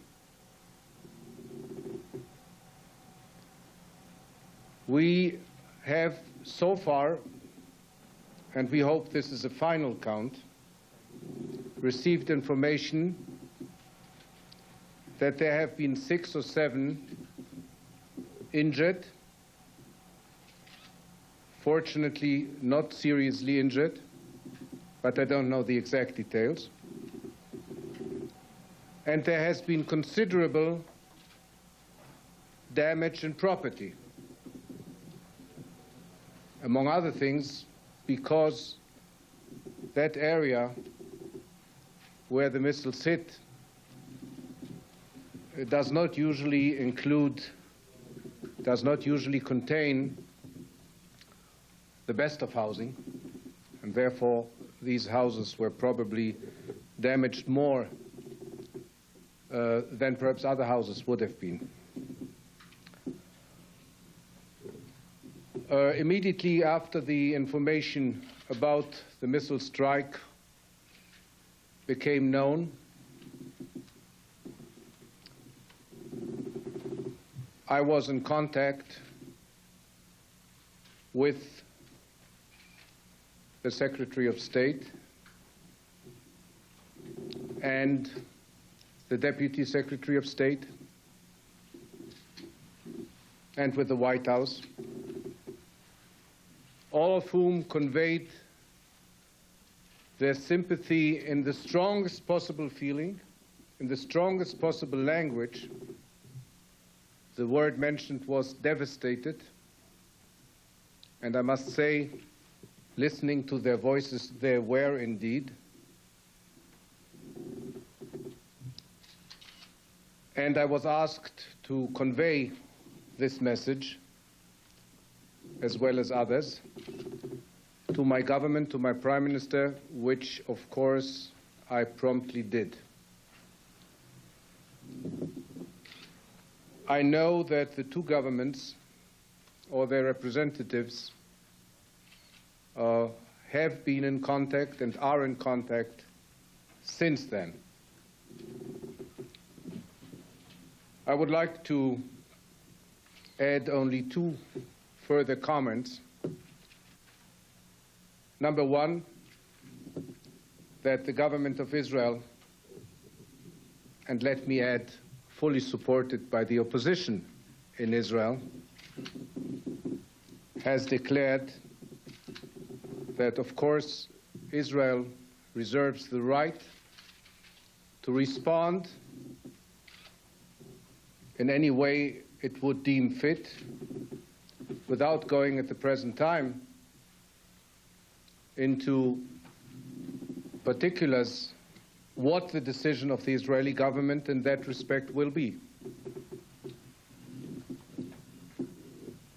Speaker 3: We have so far, and we hope this is a final count, received information that there have been 6 or 7 injured, fortunately not seriously injured, but I don't know the exact details. And there has been considerable damage in property, among other things, because that area where the missiles hit does not usually contain the best of housing, and therefore these houses were probably damaged more than perhaps other houses would have been. Immediately after the information about the missile strike became known, I was in contact with the Secretary of State and the Deputy Secretary of State and with the White House, all of whom conveyed their sympathy in the strongest possible feeling, in the strongest possible language. The word mentioned was devastated, and I must say, listening to their voices, they were indeed. And I was asked to convey this message, as well as others, to my government, to my Prime Minister, which, of course, I promptly did. I know that the two governments, or their representatives, have been in contact and are in contact since then. I would like to add only 2 further comments. Number one, that the government of Israel, and let me add, fully supported by the opposition in Israel, has declared that, of course, Israel reserves the right to respond in any way it would deem fit, without going at the present time into particulars what the decision of the Israeli government in that respect will be.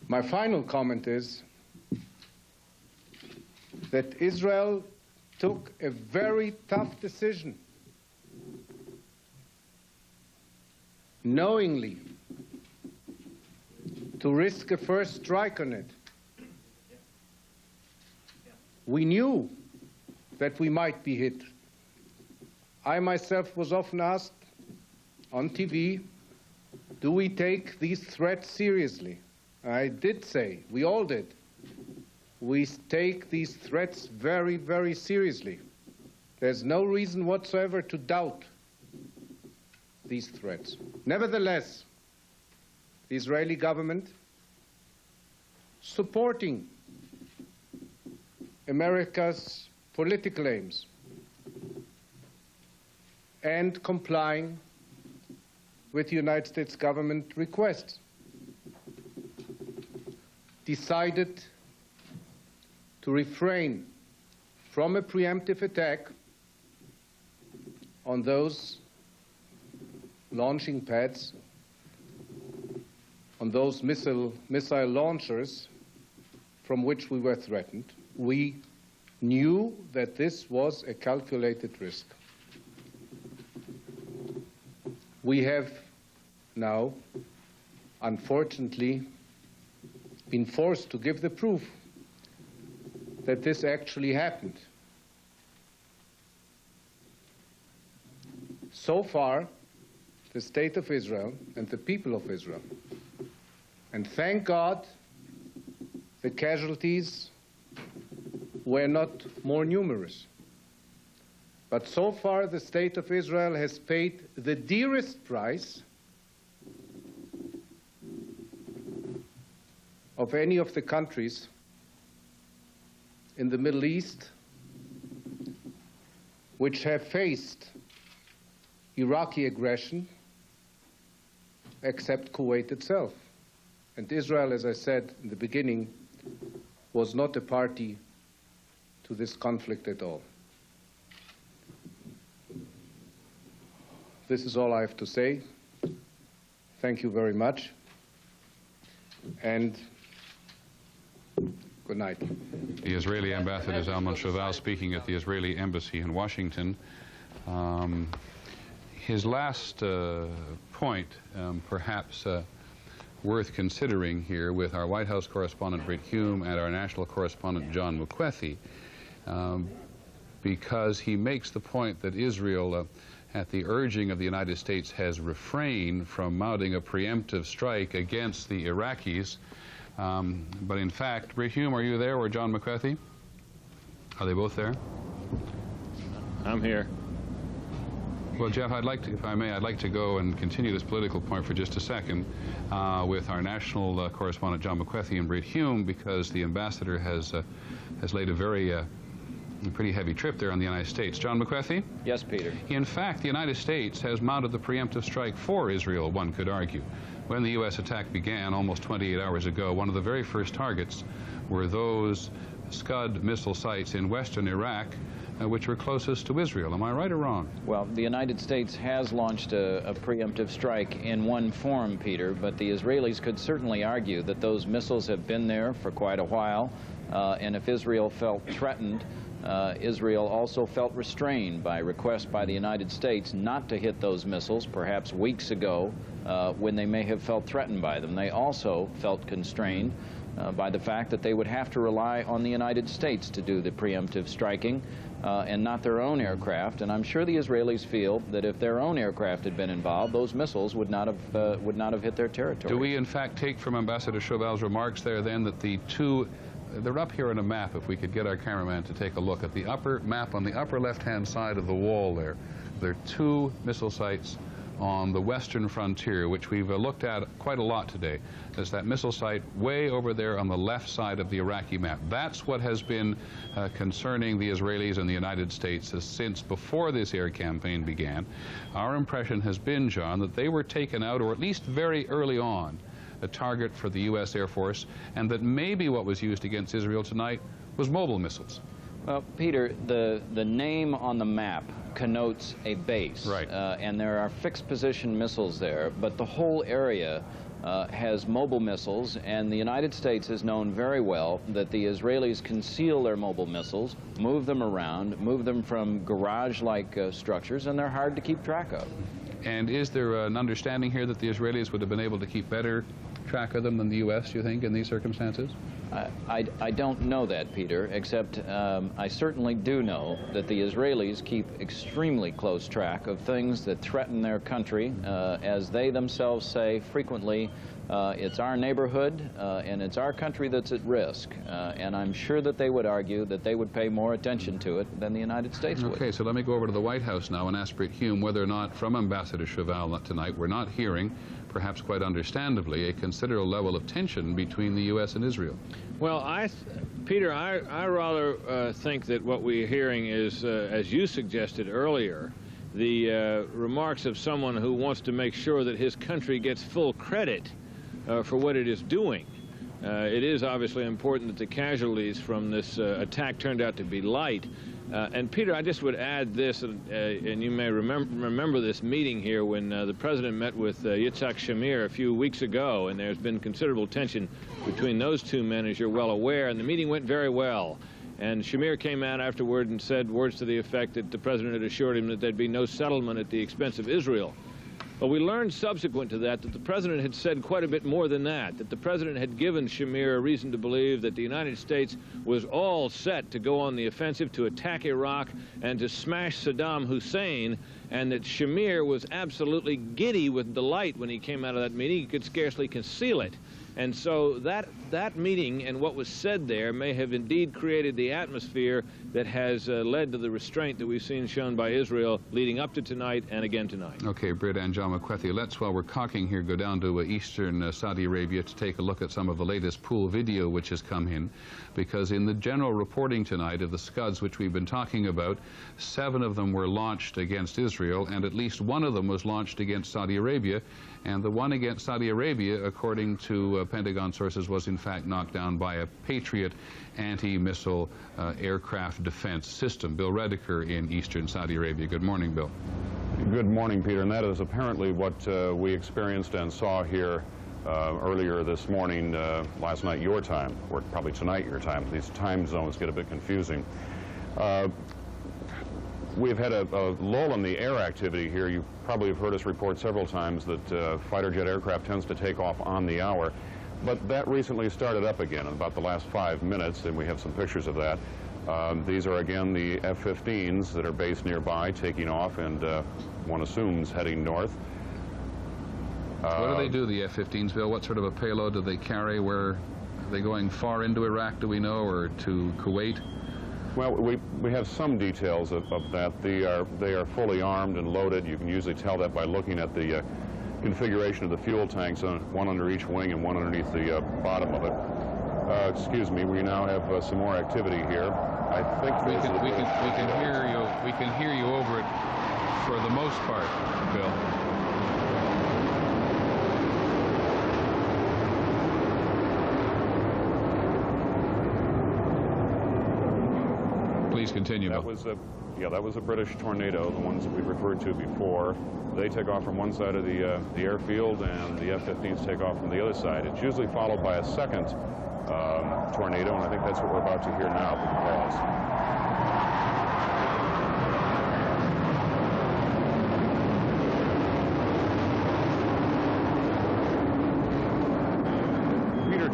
Speaker 3: My final comment is that Israel took a very tough decision, knowingly, to risk a first strike on it. We knew that we might be hit. I myself was often asked on TV, do we take these threats seriously? I did say, we all did. We take these threats very, very seriously. There's no reason whatsoever to doubt these threats. Nevertheless, the Israeli government, supporting America's political aims and complying with the United States government requests, decided to refrain from a preemptive attack on those launching pads, on those missile launchers from which we were threatened. We knew that this was a calculated risk. We have now, unfortunately, been forced to give the proof that this actually happened. So far, the state of Israel and the people of Israel, and thank God the casualties were not more numerous. But so far, the state of Israel has paid the dearest price of any of the countries in the Middle East which have faced Iraqi aggression, except Kuwait itself. And Israel, as I said in the beginning, was not a party to this conflict at all. This is all I have to say. Thank you very much, and good night.
Speaker 1: The Israeli ambassador Zalman Shoval speaking at the Israeli embassy in Washington. His last point, perhaps worth considering here with our White House correspondent Brit Hume and our national correspondent John Mukwethy, because he makes the point that Israel, at the urging of the United States, has refrained from mounting a preemptive strike against the Iraqis. But in fact, Brit Hume, are you there, or John Mukwethy? Are they both there?
Speaker 22: I'm here.
Speaker 1: Well, Jeff, I'd like to, if I may, I'd like to go and continue this political point for just a second with our national correspondent John Mukwethy and Brit Hume, because the ambassador has laid a pretty heavy trip there on the United States. John Mukwethy?
Speaker 4: Yes, Peter.
Speaker 1: In fact, the United States has mounted the preemptive strike for Israel, one could argue. When the U.S. attack began almost 28 hours ago, one of the very first targets were those Scud missile sites in western Iraq, which were closest to Israel. Am I right or wrong?
Speaker 4: Well, the United States has launched a preemptive strike in one form, Peter, but the Israelis could certainly argue that those missiles have been there for quite a while, and if Israel felt threatened, Israel also felt restrained by request by the United States not to hit those missiles, perhaps weeks ago, when they may have felt threatened by them. They also felt constrained by the fact that they would have to rely on the United States to do the preemptive striking and not their own aircraft. And I'm sure the Israelis feel that if their own aircraft had been involved, those missiles would not have hit their territory.
Speaker 1: Do we, in fact, take from Ambassador Chauvel's remarks there, then, that the two, they're up here on a map, if we could get our cameraman to take a look at the upper map on the upper left-hand side of the wall there. There are two missile sites on the western frontier, which we've looked at quite a lot today. There's that missile site way over there on the left side of the Iraqi map. That's what has been concerning the Israelis and the United States since before this air campaign began. Our impression has been, John, that they were taken out, or at least very early on, a target for the U.S. Air Force, and that maybe what was used against Israel tonight was mobile missiles.
Speaker 4: Well, Peter, the name on the map connotes a base.
Speaker 1: Right.
Speaker 4: And there are fixed position missiles there, but the whole area has mobile missiles, and the United States has known very well that the Israelis conceal their mobile missiles, move them around, move them from garage-like structures, and they're hard to keep track of.
Speaker 1: And is there an understanding here that the Israelis would have been able to keep better track of them than the U.S., do you think, in these circumstances?
Speaker 4: I don't know that, Peter, except I certainly do know that the Israelis keep extremely close track of things that threaten their country. As they themselves say frequently, it's our neighborhood and it's our country that's at risk. And I'm sure that they would argue that they would pay more attention to it than the United States would.
Speaker 1: Okay, so let me go over to the White House now and ask Britt Hume whether or not, from Ambassador Chauvel tonight, we're not hearing, perhaps quite understandably, a considerable level of tension between the U.S. and Israel.
Speaker 22: Well, Peter, I rather think that what we're hearing is, as you suggested earlier, the remarks of someone who wants to make sure that his country gets full credit for what it is doing. It is obviously important that the casualties from this attack turned out to be light. And Peter, I just would add this, and you may remember this meeting here when the President met with Yitzhak Shamir a few weeks ago, and there's been considerable tension between those two men, as you're well aware, and the meeting went very well. And Shamir came out afterward and said words to the effect that the President had assured him that there'd be no settlement at the expense of Israel. But we learned subsequent to that the President had said quite a bit more than that the President had given Shamir a reason to believe that the United States was all set to go on the offensive to attack Iraq and to smash Saddam Hussein, and that Shamir was absolutely giddy with delight when he came out of that meeting. He could scarcely conceal it. And so that meeting and what was said there may have indeed created the atmosphere that has led to the restraint that we've seen shown by Israel leading up to tonight and again tonight.
Speaker 1: Okay, Britt and John McWethy, let's, while we're talking here, go down to eastern Saudi Arabia to take a look at some of the latest pool video which has come in, because in the general reporting tonight of the Scuds which we've been talking about, 7 of them were launched against Israel, and at least 1 of them was launched against Saudi Arabia. And the one against Saudi Arabia, according to Pentagon sources, was in fact knocked down by a Patriot anti-missile aircraft defense system. Bill Redeker in eastern Saudi Arabia. Good morning, Bill.
Speaker 5: Good morning, Peter. And that is apparently what we experienced and saw here earlier this morning, last night your time, or probably tonight your time. These time zones get a bit confusing. We've had a lull in the air activity here. You probably have heard us report several times that fighter jet aircraft tends to take off on the hour. But that recently started up again in about the last 5 minutes, and we have some pictures of that. These are, again, the F-15s that are based nearby, taking off, and one assumes heading north.
Speaker 1: What do they do, the F-15s, Bill? What sort of a payload do they carry? Where are they going? Far into Iraq, do we know, or to Kuwait?
Speaker 5: Well, we have some details of that. They are fully armed and loaded. You can usually tell that by looking at the configuration of the fuel tanks, one under each wing and one underneath the bottom of it. Excuse me, we now have some more activity here. I think
Speaker 1: we can hear you over it for the most part, Bill. Please continue, Bill.
Speaker 5: That was a British Tornado, the ones that we referred to before. They take off from one side of the airfield, and the F-15s take off from the other side. It's usually followed by a second tornado, and I think that's what we're about to hear now. Pause.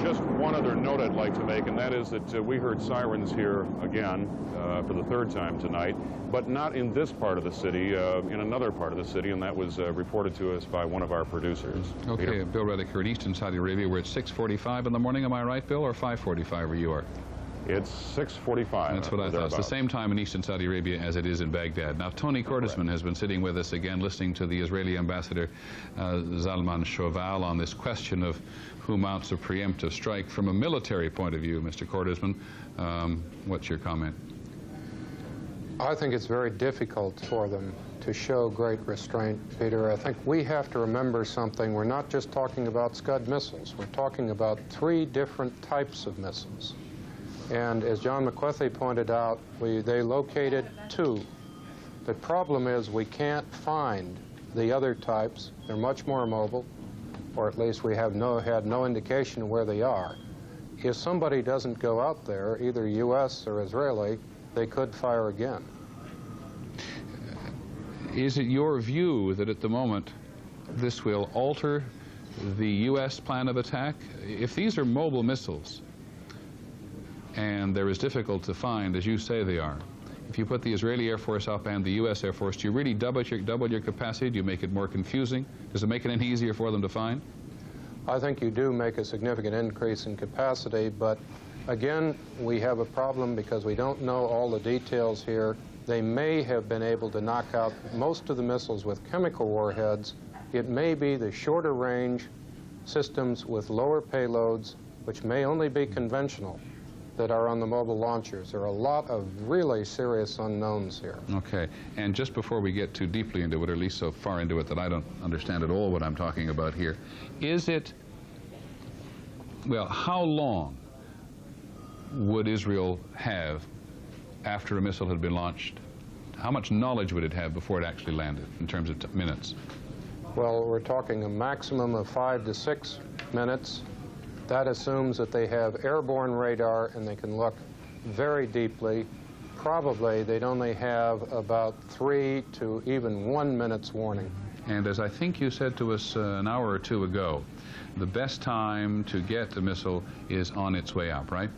Speaker 5: Just one other note I'd like to make, and that is that we heard sirens here again for the 3rd time tonight, but not in this part of the city, in another part of the city, and that was reported to us by one of our producers.
Speaker 1: Okay, Peter. Bill Redeker in eastern Saudi Arabia. We're at 6:45 in the morning, am I right, Bill, or 5:45 where you are?
Speaker 5: It's 6:45.
Speaker 1: That's what I thought. It's the same time in eastern Saudi Arabia as it is in Baghdad. Now, Tony Cordesman has been sitting with us again, listening to the Israeli ambassador Zalman Chauvel on this question of who mounts a preemptive strike. From a military point of view, Mr. Cordesman, what's your comment?
Speaker 16: I think it's very difficult for them to show great restraint, Peter. I think we have to remember something. We're not just talking about Scud missiles. We're talking about 3 different types of missiles. And as John McQuethy pointed out, they located 2. The problem is we can't find the other types. They're much more mobile, or at least we have had no indication of where they are. If somebody doesn't go out there, either U.S. or Israeli, they could fire again.
Speaker 1: Is it your view that at the moment this will alter the U.S. plan of attack? If these are mobile missiles, and they're as difficult to find as you say they are, if you put the Israeli Air Force up and the U.S. Air Force, do you really double your capacity? Do you make it more confusing? Does it make it any easier for them to find?
Speaker 16: I think you do make a significant increase in capacity, but again, we have a problem because we don't know all the details here. They may have been able to knock out most of the missiles with chemical warheads. It may be the shorter range systems with lower payloads, which may only be conventional, that are on the mobile launchers. There are a lot of really serious unknowns here.
Speaker 1: Okay, and just before we get too deeply into it, or at least so far into it that I don't understand at all what I'm talking about here, is it, well, how long would Israel have after a missile had been launched? How much knowledge would it have before it actually landed in terms of minutes?
Speaker 16: Well, we're talking a maximum of 5 to 6 minutes. That assumes that they have airborne radar and they can look very deeply. Probably they'd only have about 3 to even 1 minute's warning.
Speaker 1: And as I think you said to us an hour or two ago, the best time to get the missile is on its way up, right?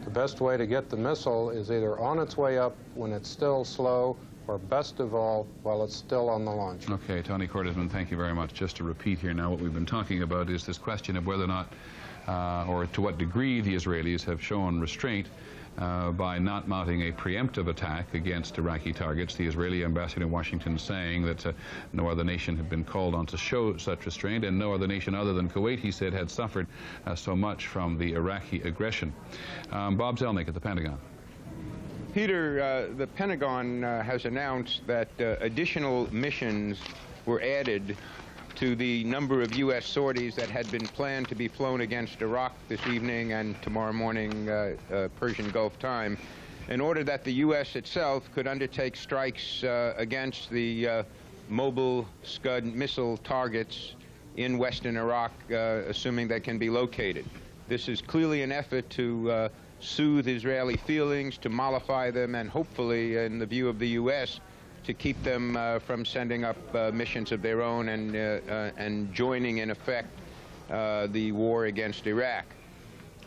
Speaker 16: The best way to get the missile is either on its way up when it's still slow, or best of all, while it's still on the launch.
Speaker 1: Okay, Tony Cordesman, thank you very much. Just to repeat here now, what we've been talking about is this question of whether or not or to what degree the Israelis have shown restraint by not mounting a preemptive attack against Iraqi targets. The Israeli ambassador in Washington saying that no other nation had been called on to show such restraint, and no other nation other than Kuwait, he said, had suffered so much from the Iraqi aggression. Bob Zelnick at the Pentagon.
Speaker 2: Peter, the Pentagon has announced that additional missions were added to the number of U.S. sorties that had been planned to be flown against Iraq this evening and tomorrow morning Persian Gulf time, in order that the U.S. itself could undertake strikes against the mobile Scud missile targets in western Iraq, assuming they can be located. This is clearly an effort to soothe Israeli feelings, to mollify them, and hopefully, in the view of the U.S., to keep them from sending up missions of their own and joining, in effect, the war against Iraq.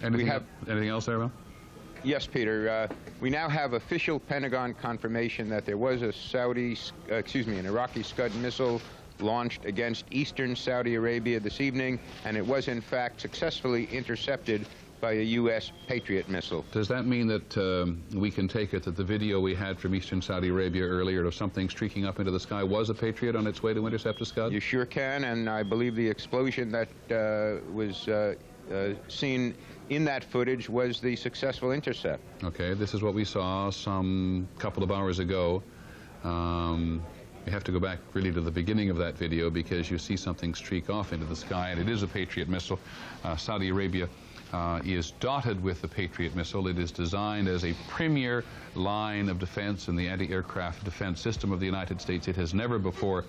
Speaker 1: Anything else there, Bill?
Speaker 2: Yes, Peter. We now have official Pentagon confirmation that there was an Iraqi Scud missile launched against eastern Saudi Arabia this evening, and it was, in fact, successfully intercepted by a U.S. Patriot missile.
Speaker 1: Does that mean that we can take it that the video we had from eastern Saudi Arabia earlier of something streaking up into the sky was a Patriot on its way to intercept a Scud?
Speaker 2: You sure can, and I believe the explosion that was seen in that footage was the successful intercept.
Speaker 1: Okay, this is what we saw some couple of hours ago. You have to go back really to the beginning of that video because you see something streak off into the sky, and it is a Patriot missile. Saudi Arabia is dotted with the Patriot missile. It is designed as a premier line of defense in the anti-aircraft defense system of the United States. It has never before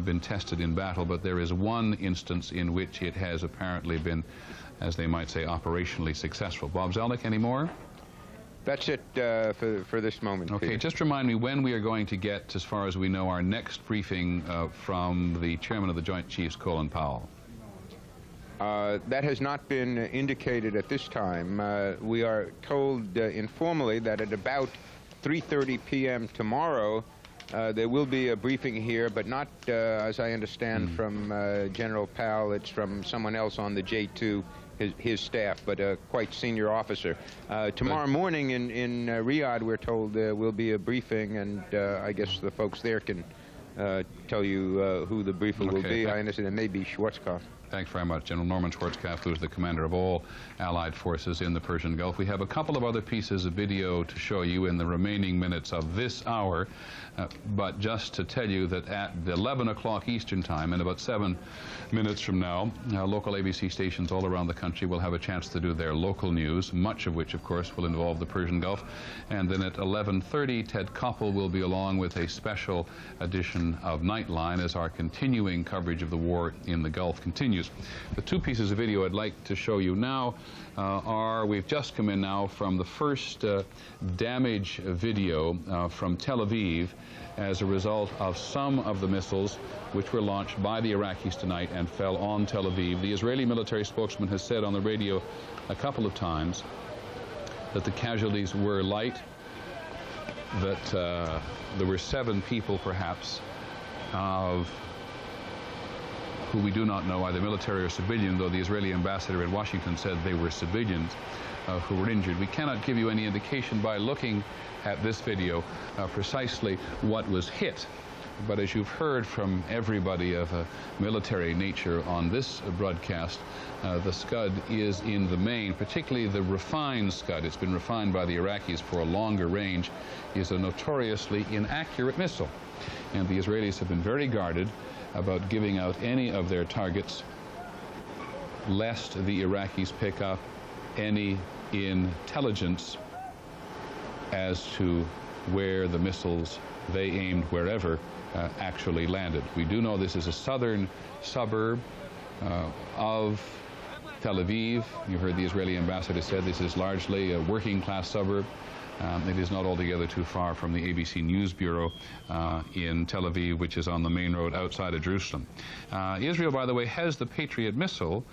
Speaker 1: been tested in battle, but there is one instance in which it has apparently been, as they might say, operationally successful. Bob Zelnick, any more?
Speaker 2: That's it for this moment.
Speaker 1: Okay,
Speaker 2: Peter.
Speaker 1: just remind me when we are going to get, as far as we know, our next briefing from the Chairman of the Joint Chiefs, Colin Powell.
Speaker 2: That has not been indicated at this time. We are told informally that at about 3:30 p.m. tomorrow there will be a briefing here, but not, as I understand from General Powell, it's from someone else on the J2, his staff, but a quite senior officer. Tomorrow morning in Riyadh, we're told there will be a briefing, and I guess the folks there can tell you who the briefer will be. I understand it may be Schwarzkopf.
Speaker 1: Thanks very much. General Norman Schwarzkopf, who's the commander of all Allied forces in the Persian Gulf. We have a couple of other pieces of video to show you in the remaining minutes of this hour, but just to tell you that at 11 o'clock Eastern Time, in about 7 minutes from now, local ABC stations all around the country will have a chance to do their local news, much of which, of course, will involve the Persian Gulf. And then at 11:30, Ted Koppel will be along with a special edition of Nightline as our continuing coverage of the war in the Gulf continues. The two pieces of video I'd like to show you now we've just come in now from the first damage video from Tel Aviv as a result of some of the missiles which were launched by the Iraqis tonight and fell on Tel Aviv. The Israeli military spokesman has said on the radio a couple of times that the casualties were light, that there were 7 people perhaps of who we do not know, either military or civilian, though the Israeli ambassador in Washington said they were civilians who were injured. We cannot give you any indication by looking at this video precisely what was hit. But as you've heard from everybody of a military nature on this broadcast, the Scud is in the main, particularly the refined Scud, it's been refined by the Iraqis for a longer range, is a notoriously inaccurate missile. And the Israelis have been very guarded about giving out any of their targets, lest the Iraqis pick up any intelligence as to where the missiles they aimed wherever actually landed. We do know this is a southern suburb of Tel Aviv. You heard the Israeli ambassador said this is largely a working-class suburb. It is not altogether too far from the ABC News Bureau in Tel Aviv, which is on the main road outside of Jerusalem. Israel, by the way, has the Patriot missile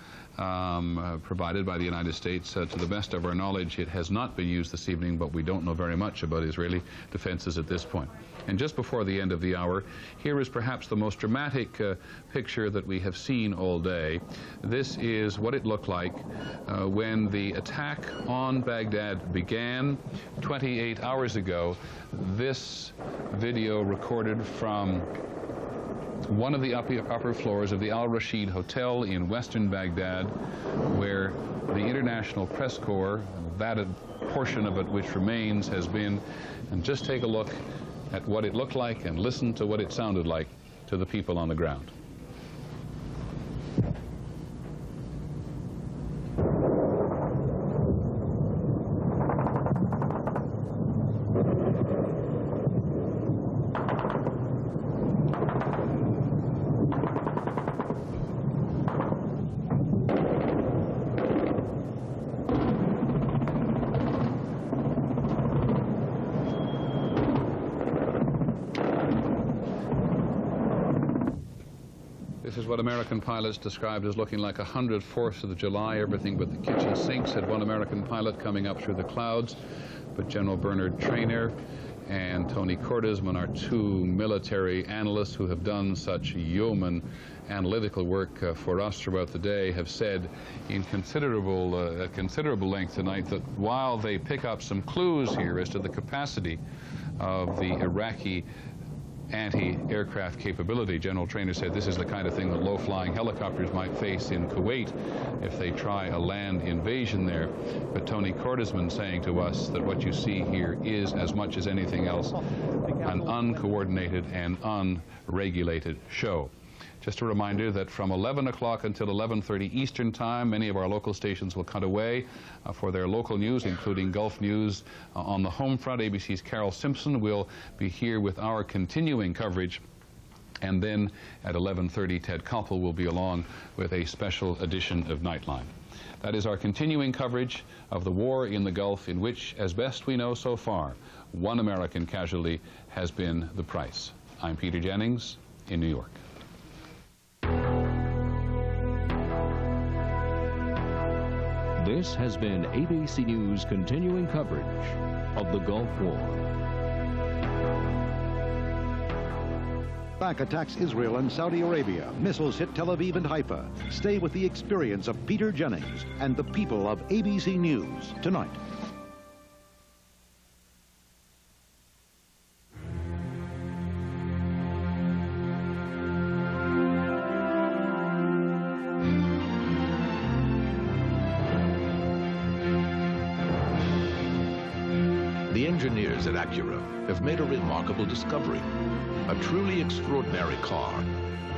Speaker 1: provided by the United States. To the best of our knowledge, it has not been used this evening, but we don't know very much about Israeli defenses at this point. And just before the end of the hour, here is perhaps the most dramatic picture that we have seen all day. This is what it looked like when the attack on Baghdad began 28 hours ago. This video recorded from one of the upper floors of the Al Rashid Hotel in western Baghdad, where the International Press Corps, that portion of it which remains, has been. And just take a look at what it looked like and listen to what it sounded like to the people on the ground. This is what American pilots described as looking like 104th of July. Everything but the kitchen sinks, had one American pilot coming up through the clouds. But General Bernard Traynor and Tony Cordesman, our two military analysts who have done such yeoman analytical work for us throughout the day, have said in considerable length tonight that while they pick up some clues here as to the capacity of the Iraqi anti-aircraft capability, General Traynor said this is the kind of thing that low-flying helicopters might face in Kuwait if they try a land invasion there. But Tony Cordesman saying to us that what you see here is, as much as anything else, an uncoordinated and unregulated show. Just a reminder that from 11 o'clock until 11:30 Eastern Time, many of our local stations will cut away for their local news, including Gulf News. On the home front, ABC's Carol Simpson will be here with our continuing coverage. And then at 11:30, Ted Koppel will be along with a special edition of Nightline. That is our continuing coverage of the war in the Gulf, in which, as best we know so far, one American casualty has been the price. I'm Peter Jennings in New York.
Speaker 6: This has been ABC News' continuing coverage of the Gulf War.
Speaker 7: Iraq attacks Israel and Saudi Arabia. Missiles hit Tel Aviv and Haifa. Stay with the experience of Peter Jennings and the people of ABC News tonight.
Speaker 12: engineers at Acura have made a remarkable discovery. A truly extraordinary car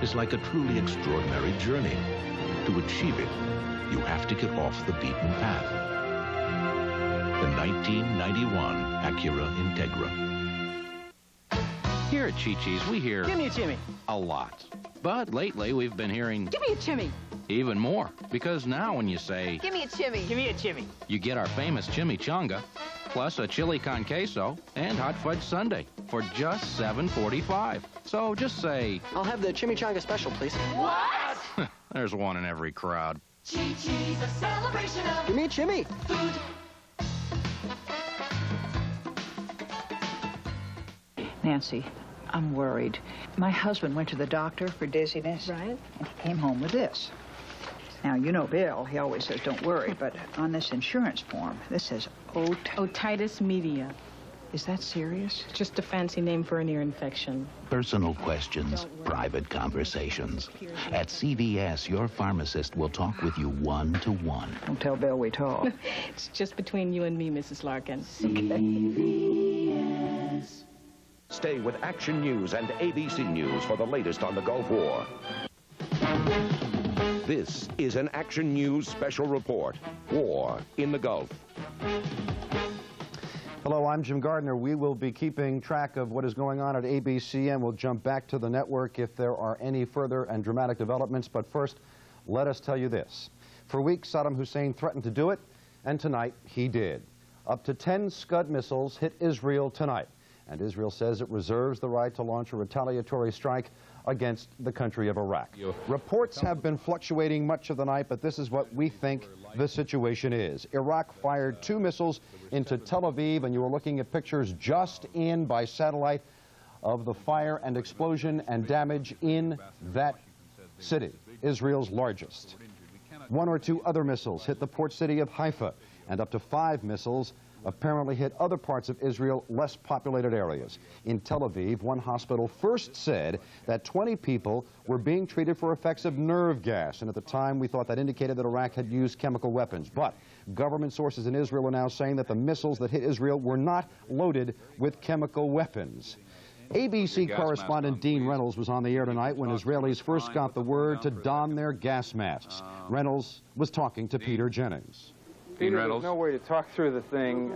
Speaker 12: is like a truly extraordinary journey. To achieve it, you have to get off the beaten path. The 1991 Acura Integra.
Speaker 8: Here at Chi-Chi's, we hear...
Speaker 14: Give me a chimney.
Speaker 8: A lot. But lately, we've been hearing...
Speaker 21: Give me a chimney.
Speaker 8: Even more. Because now when you say...
Speaker 21: Give me a chimney.
Speaker 14: Give me a chimney.
Speaker 8: You get our famous chimichanga, plus a chili con queso and hot fudge sundae for just $7.45. So just say...
Speaker 14: I'll have the chimichanga special, please.
Speaker 21: What?
Speaker 8: There's one in every crowd.
Speaker 21: Chi-Chi's, a celebration of...
Speaker 14: Give me a chimney.
Speaker 21: Food.
Speaker 11: Nancy, I'm worried. My husband went to the doctor for dizziness.
Speaker 21: Right.
Speaker 11: And he came home with this. Now, you know Bill, he always says don't worry, but on this insurance form, this says
Speaker 21: otitis media.
Speaker 11: Is that serious?
Speaker 21: Just a fancy name for an ear infection.
Speaker 18: Personal questions, private conversations. At CVS, your pharmacist will talk with you one-to-one.
Speaker 11: Don't tell Bill we talk.
Speaker 21: It's just between you and me, Mrs. Larkin.
Speaker 11: CVS.
Speaker 13: Stay with Action News and ABC News for the latest on the Gulf War. This is an Action News special report. War in the Gulf.
Speaker 15: Hello, I'm Jim Gardner. We will be keeping track of what is going on at ABC, and we'll jump back to the network if there are any further and dramatic developments. But first, let us tell you this. For weeks, Saddam Hussein threatened to do it, and tonight he did. Up to 10 Scud missiles hit Israel tonight, and Israel says it reserves the right to launch a retaliatory strike against the country of Iraq. Reports have been fluctuating much of the night, but this is what we think the situation is. Iraq fired 2 missiles into Tel Aviv, and you are looking at pictures just in by satellite of the fire and explosion and damage in that city, Israel's largest. 1 or 2 other missiles hit the port city of Haifa, and up to 5 missiles apparently hit other parts of Israel, less populated areas. In Tel Aviv, one hospital first said that 20 people were being treated for effects of nerve gas, and at the time we thought that indicated that Iraq had used chemical weapons. But government sources in Israel are now saying that the missiles that hit Israel were not loaded with chemical weapons. ABC correspondent Dean Reynolds was on the air tonight when Israelis first got the word to don their gas masks. Reynolds was talking to Peter Jennings.
Speaker 24: Peter, there's no way to talk through the thing.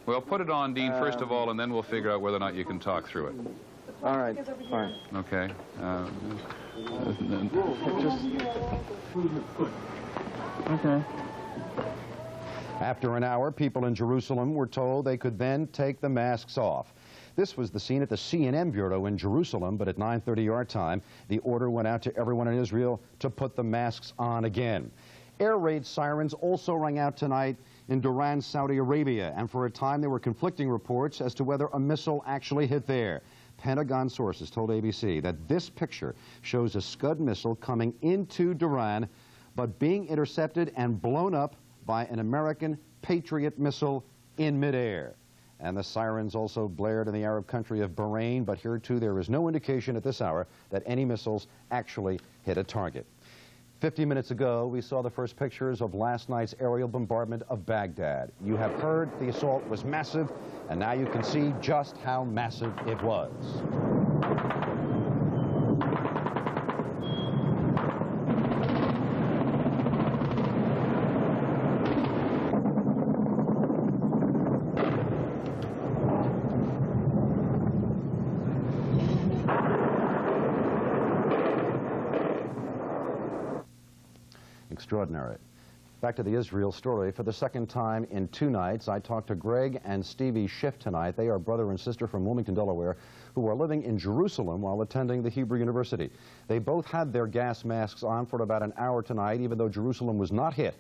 Speaker 1: Well, put it on, Dean, first of all, and then we'll figure out whether or not you can talk through it.
Speaker 24: All right, fine.
Speaker 1: Okay.
Speaker 24: Okay.
Speaker 15: After an hour, people in Jerusalem were told they could then take the masks off. This was the scene at the CNN Bureau in Jerusalem, but at 9:30 our time, the order went out to everyone in Israel to put the masks on again. Air raid sirens also rang out tonight in Duran, Saudi Arabia, and for a time there were conflicting reports as to whether a missile actually hit there. Pentagon sources told ABC that this picture shows a Scud missile coming into Duran, but being intercepted and blown up by an American Patriot missile in midair. And the sirens also blared in the Arab country of Bahrain, but here too there is no indication at this hour that any missiles actually hit a target. 50 minutes ago, we saw the first pictures of last night's aerial bombardment of Baghdad. You have heard the assault was massive, and now you can see just how massive it was. Extraordinary. Back to the Israel story. For the second time in 2 nights, I talked to Greg and Stevie Schiff tonight. They are brother and sister from Wilmington, Delaware, who are living in Jerusalem while attending the Hebrew University. They both had their gas masks on for about an hour tonight, even though Jerusalem was not hit.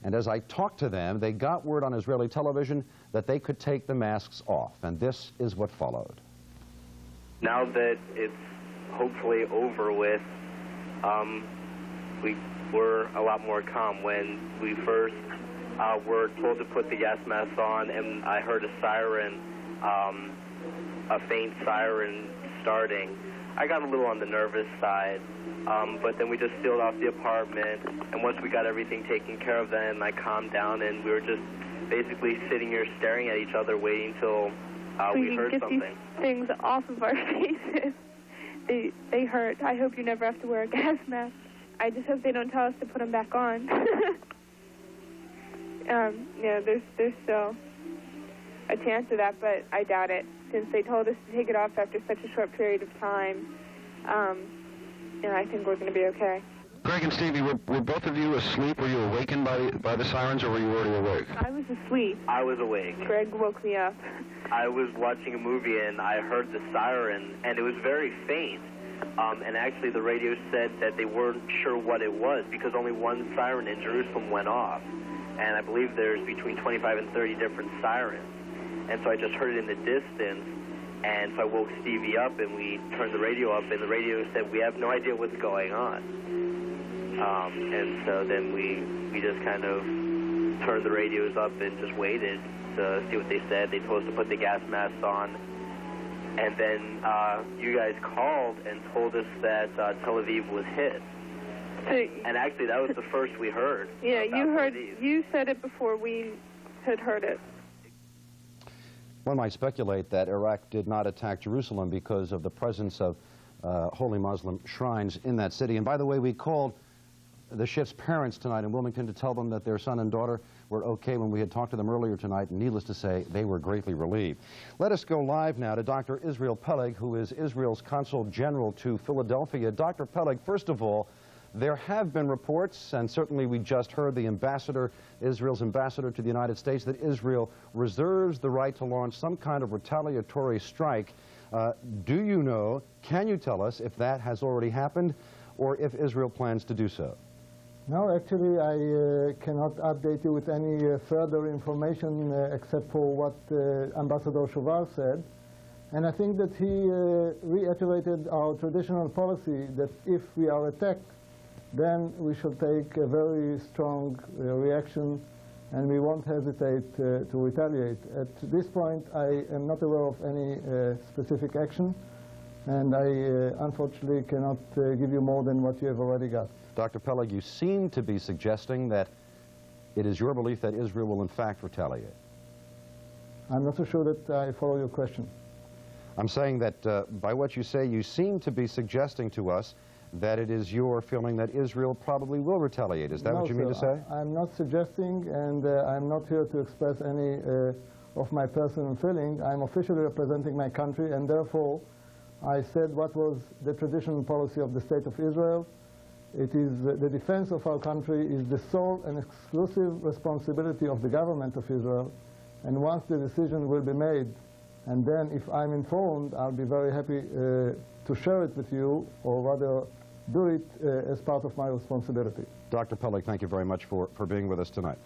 Speaker 15: And as I talked to them, they got word on Israeli television that they could take the masks off. And this is what followed.
Speaker 25: Now that it's hopefully over with, we're a lot more calm. When we first were told to put the gas mask on and I heard a siren, a faint siren starting, I got a little on the nervous side, but then we just sealed off the apartment, and once we got everything taken care of, then I calmed down, and we were just basically sitting here staring at each other, waiting till we heard
Speaker 9: get
Speaker 25: something.
Speaker 9: these things off of our faces. They hurt. I hope you never have to wear a gas mask. I just hope they don't tell us to put them back on. Yeah, there's still a chance of that, but I doubt it, since they told us to take it off after such a short period of time. I think we're going to be okay.
Speaker 10: Greg and Stevie, were both of you asleep? Were you awakened by the sirens, or were you already awake?
Speaker 9: I was asleep.
Speaker 25: I was awake.
Speaker 9: Greg woke me up.
Speaker 25: I was watching a movie and I heard the siren, and it was very faint. And actually the radio said that they weren't sure what it was because only one siren in Jerusalem went off. And I believe there's between 25 and 30 different sirens. And so I just heard it in the distance, and so I woke Stevie up and we turned the radio up, and the radio said, we have no idea what's going on. And so then we just kind of turned the radios up and just waited to see what they said. They told us to put the gas masks on. And then you guys called and told us that Tel Aviv was hit. And actually, that was the first we heard.
Speaker 9: Yeah, you said it before we had heard it.
Speaker 17: One might speculate that Iraq did not attack Jerusalem because of the presence of holy Muslim shrines in that city. And by the way, we called the Schiff's parents tonight in Wilmington to tell them that their son and daughter were okay when we had talked to them earlier tonight, and needless to say, they were greatly relieved. Let us go live now to Dr. Israel Peleg, who is Israel's Consul General to Philadelphia. Dr. Peleg, first of all, there have been reports, and certainly we just heard the ambassador, Israel's ambassador to the United States, that Israel reserves the right to launch some kind of retaliatory strike. Do you know, can you tell us if that has already happened, or if Israel plans to do so?
Speaker 19: No, actually, I cannot update you with any further information except for what Ambassador Shoval said. And I think that he reiterated our traditional policy that if we are attacked, then we should take a very strong reaction, and we won't hesitate to retaliate. At this point, I am not aware of any specific action, and I unfortunately cannot give you more than what you have already got.
Speaker 17: Dr. Peleg, you seem to be suggesting that it is your belief that Israel will in fact retaliate.
Speaker 19: I'm not so sure that I follow your question.
Speaker 17: I'm saying that by what you say, you seem to be suggesting to us that it is your feeling that Israel probably will retaliate. Is that what you mean to say?
Speaker 19: I'm not suggesting, and I'm not here to express any of my personal feeling. I'm officially representing my country, and therefore I said what was the traditional policy of the State of Israel. It is the defense of our country is the sole and exclusive responsibility of the government of Israel. And once the decision will be made, and then if I'm informed, I'll be very happy to share it with you, or rather do it as part of my responsibility.
Speaker 17: Dr. Peleg, thank you very much for being with us tonight.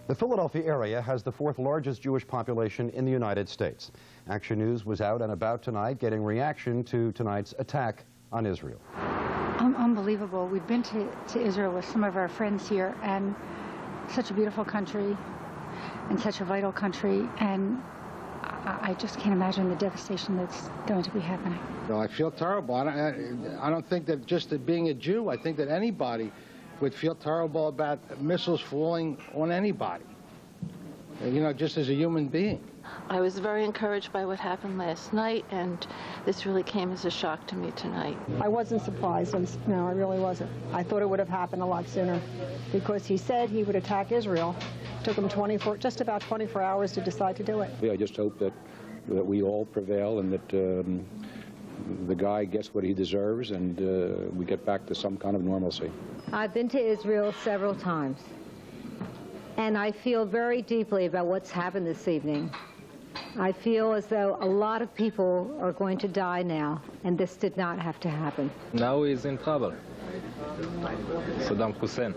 Speaker 17: The Philadelphia area has the 4th largest Jewish population in the United States. Action News was out and about tonight getting reaction to tonight's attack on Israel.
Speaker 20: Unbelievable. We've been to Israel with some of our friends here, and such a beautiful country and such a vital country, and I just can't imagine the devastation that's going to be happening.
Speaker 3: No, I feel terrible. I don't think that just being a Jew, I think that anybody would feel terrible about missiles falling on anybody, you know, just as a human being.
Speaker 26: I was very encouraged by what happened last night, and this really came as a shock to me tonight.
Speaker 27: I wasn't surprised. No, I really wasn't. I thought it would have happened a lot sooner, because he said he would attack Israel. It took him just about 24 hours to decide to do it.
Speaker 28: Yeah, I just hope that we all prevail, and that the guy gets what he deserves, and we get back to some kind of normalcy.
Speaker 29: I've been to Israel several times, and I feel very deeply about what's happened this evening. I feel as though a lot of people are going to die now, and this did not have to happen.
Speaker 30: Now he's in trouble. Saddam Hussein.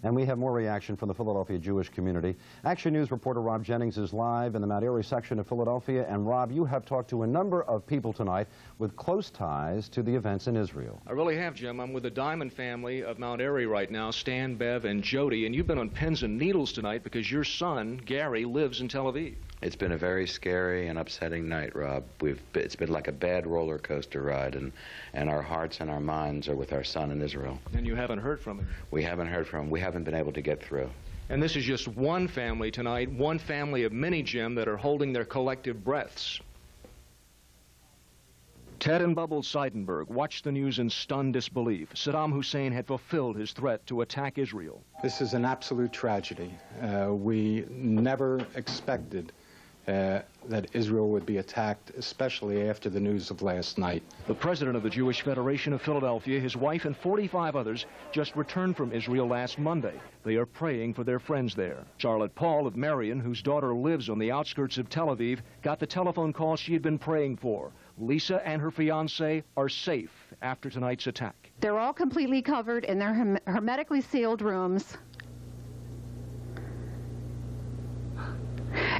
Speaker 17: And we have more reaction from the Philadelphia Jewish community. Action News reporter Rob Jennings is live in the Mount Airy section of Philadelphia. And Rob, you have talked to a number of people tonight with close ties to the events in Israel.
Speaker 31: I really have, Jim. I'm with the Diamond family of Mount Airy right now, Stan, Bev, and Jody. And you've been on pins and needles tonight because your son, Gary, lives in Tel Aviv.
Speaker 32: It's been a very scary and upsetting night, Rob. It's been like a bad roller coaster ride, and our hearts and our minds are with our son in Israel.
Speaker 31: And you haven't heard from him?
Speaker 32: We haven't heard from him. We haven't been able to get through.
Speaker 31: And this is just one family tonight, one family of many, Jim, that are holding their collective breaths. Ted and Bubbles Seidenberg watched the news in stunned disbelief. Saddam Hussein had fulfilled his threat to attack Israel.
Speaker 2: This is an absolute tragedy. We never expected that Israel would be attacked, especially after the news of last night.
Speaker 31: The president of the Jewish Federation of Philadelphia, his wife, and 45 others just returned from Israel last Monday. They are praying for their friends there. Charlotte Paul of Marion, whose daughter lives on the outskirts of Tel Aviv, got the telephone call she had been praying for. Lisa and her fiancé are safe after tonight's attack.
Speaker 4: They're all completely covered in their hermetically sealed rooms.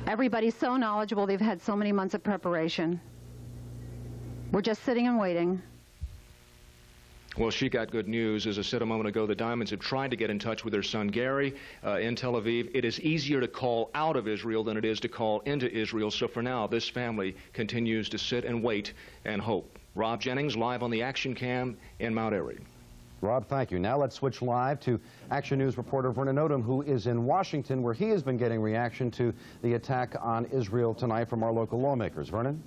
Speaker 4: Everybody's so knowledgeable. They've had so many months of preparation. We're just sitting and waiting.
Speaker 31: Well, she got good news. As I said a moment ago, the Diamonds have tried to get in touch with their son Gary in Tel Aviv. It is easier to call out of Israel than it is to call into Israel. So for now, this family continues to sit and wait and hope. Rob Jennings, live on the Action Cam in Mount Airy.
Speaker 17: Rob, thank you. Now let's switch live to Action News reporter Vernon Odom, who is in Washington, where he has been getting reaction to the attack on Israel tonight from our local lawmakers. Vernon?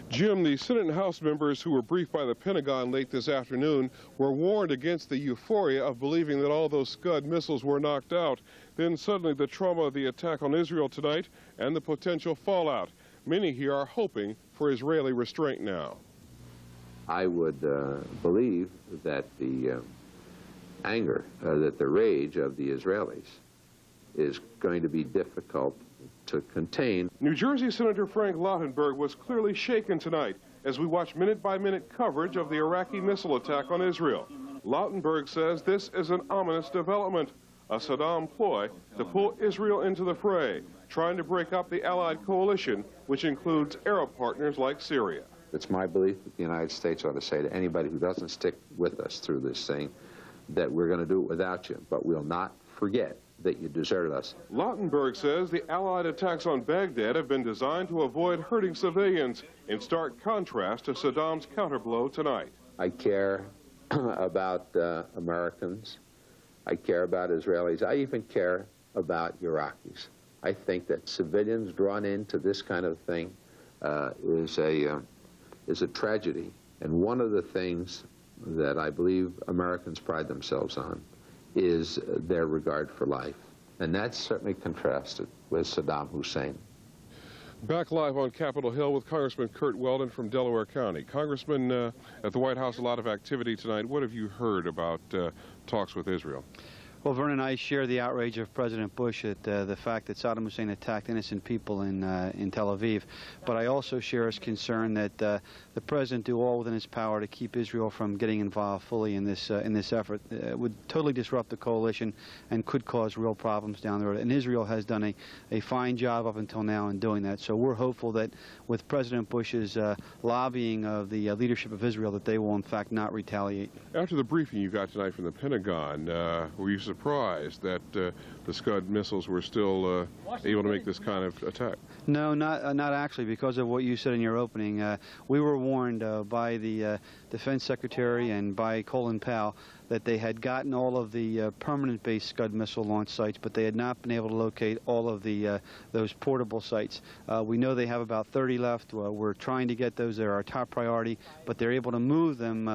Speaker 5: Jim, the Senate and House members who were briefed by the Pentagon late this afternoon were warned against the euphoria of believing that all those Scud missiles were knocked out. Then suddenly the trauma of the attack on Israel tonight and the potential fallout. Many here are hoping for Israeli restraint now.
Speaker 6: I would believe that the anger, that the rage of the Israelis is going to be difficult to contain.
Speaker 5: New Jersey Senator Frank Lautenberg was clearly shaken tonight as we watch minute-by-minute coverage of the Iraqi missile attack on Israel. Lautenberg says this is an ominous development, a Saddam ploy to pull Israel into the fray, trying to break up the Allied coalition, which includes Arab partners like Syria.
Speaker 6: It's my belief that the United States ought to say to anybody who doesn't stick with us through this thing that we're going to do it without you, but we'll not forget that you deserted us.
Speaker 5: Lautenberg says the Allied attacks on Baghdad have been designed to avoid hurting civilians, in stark contrast to Saddam's counterblow tonight.
Speaker 6: I care about Americans. I care about Israelis. I even care about Iraqis. I think that civilians drawn into this kind of thing is a tragedy. And one of the things that I believe Americans pride themselves on is their regard for life. And that's certainly contrasted with Saddam Hussein.
Speaker 5: Back live on Capitol Hill with Congressman Curt Weldon from Delaware County. Congressman, at the White House, a lot of activity tonight. What have you heard about talks with Israel?
Speaker 24: Well, Vernon, I share the outrage of President Bush at the fact that Saddam Hussein attacked innocent people in Tel Aviv. But I also share his concern that the president do all within his power to keep Israel from getting involved fully in this effort. It would totally disrupt the coalition and could cause real problems down the road. And Israel has done a fine job up until now in doing that. So we're hopeful that with President Bush's lobbying of the leadership of Israel, that they will in fact not retaliate.
Speaker 5: After the briefing you got tonight from the Pentagon, were you surprised that the Scud missiles were still able to make this kind of attack?
Speaker 24: No, not actually, because of what you said in your opening. We were warned by the Defense Secretary and by Colin Powell that they had gotten all of the permanent-based Scud missile launch sites, but they had not been able to locate all of those portable sites. We know they have about 30 left. We're trying to get those. They're our top priority, but they're able to move them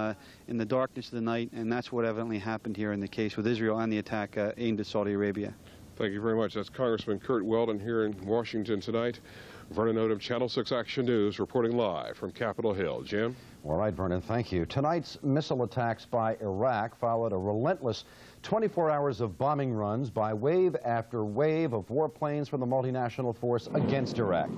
Speaker 24: in the darkness of the night, and that's what evidently happened here in the case with Israel and the attack aimed at Saudi Arabia.
Speaker 5: Thank you very much. That's Congressman Curt Weldon here in Washington tonight. Vernon Odom, Channel 6 Action News, reporting live from Capitol Hill. Jim?
Speaker 17: All right, Vernon, thank you. Tonight's missile attacks by Iraq followed a relentless 24 hours of bombing runs by wave after wave of warplanes from the multinational force against Iraq.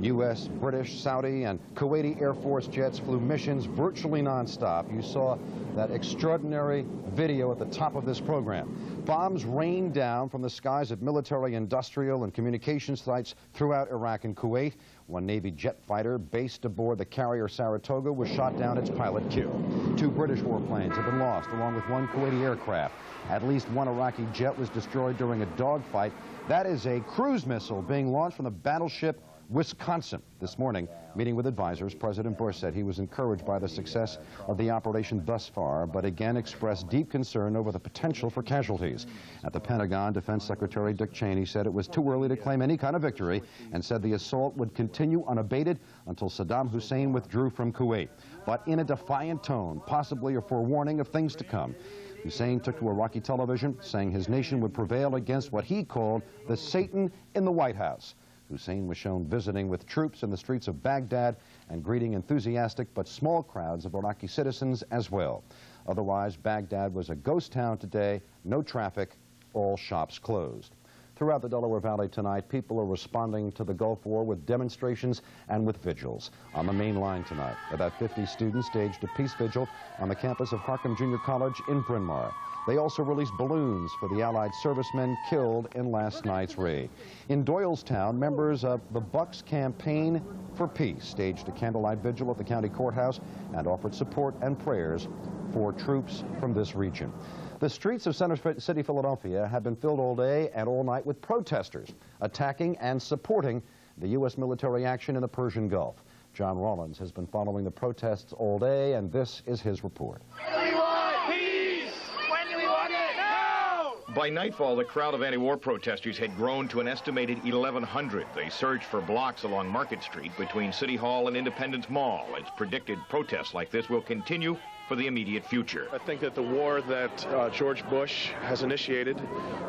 Speaker 17: U.S., British, Saudi, and Kuwaiti Air Force jets flew missions virtually nonstop. You saw that extraordinary video at the top of this program. Bombs rained down from the skies of military, industrial, and communications sites throughout Iraq and Kuwait. One Navy jet fighter based aboard the carrier Saratoga was shot down, its pilot killed. 2 British warplanes have been lost, along with 1 Kuwaiti aircraft. At least 1 Iraqi jet was destroyed during a dogfight. That is a cruise missile being launched from the battleship Wisconsin. This morning, meeting with advisors, President Bush said he was encouraged by the success of the operation thus far, but again expressed deep concern over the potential for casualties. At the Pentagon, Defense Secretary Dick Cheney said it was too early to claim any kind of victory and said the assault would continue unabated until Saddam Hussein withdrew from Kuwait. But in a defiant tone, possibly a forewarning of things to come. Hussein took to Iraqi television, saying his nation would prevail against what he called the Satan in the White House. Hussein was shown visiting with troops in the streets of Baghdad and greeting enthusiastic but small crowds of Iraqi citizens as well. Otherwise, Baghdad was a ghost town today, no traffic, all shops closed. Throughout the Delaware Valley tonight, people are responding to the Gulf War with demonstrations and with vigils. On the main line tonight, about 50 students staged a peace vigil on the campus of Harcum Junior College in Bryn Mawr. They also released balloons for the Allied servicemen killed in last night's raid. In Doylestown, members of the Bucks Campaign for Peace staged a candlelight vigil at the county courthouse and offered support and prayers for troops from this region. The streets of Center City, Philadelphia have been filled all day and all night with protesters attacking and supporting the U.S. military action in the Persian Gulf. John Rollins has been following the protests all day, and this is his report.
Speaker 7: We want peace! When do we want it? Now!
Speaker 8: By nightfall, the crowd of anti-war protesters had grown to an estimated 1,100. They surged for blocks along Market Street between City Hall and Independence Mall. As predicted, protests like this will continue for the immediate future.
Speaker 11: I think that the war that George Bush has initiated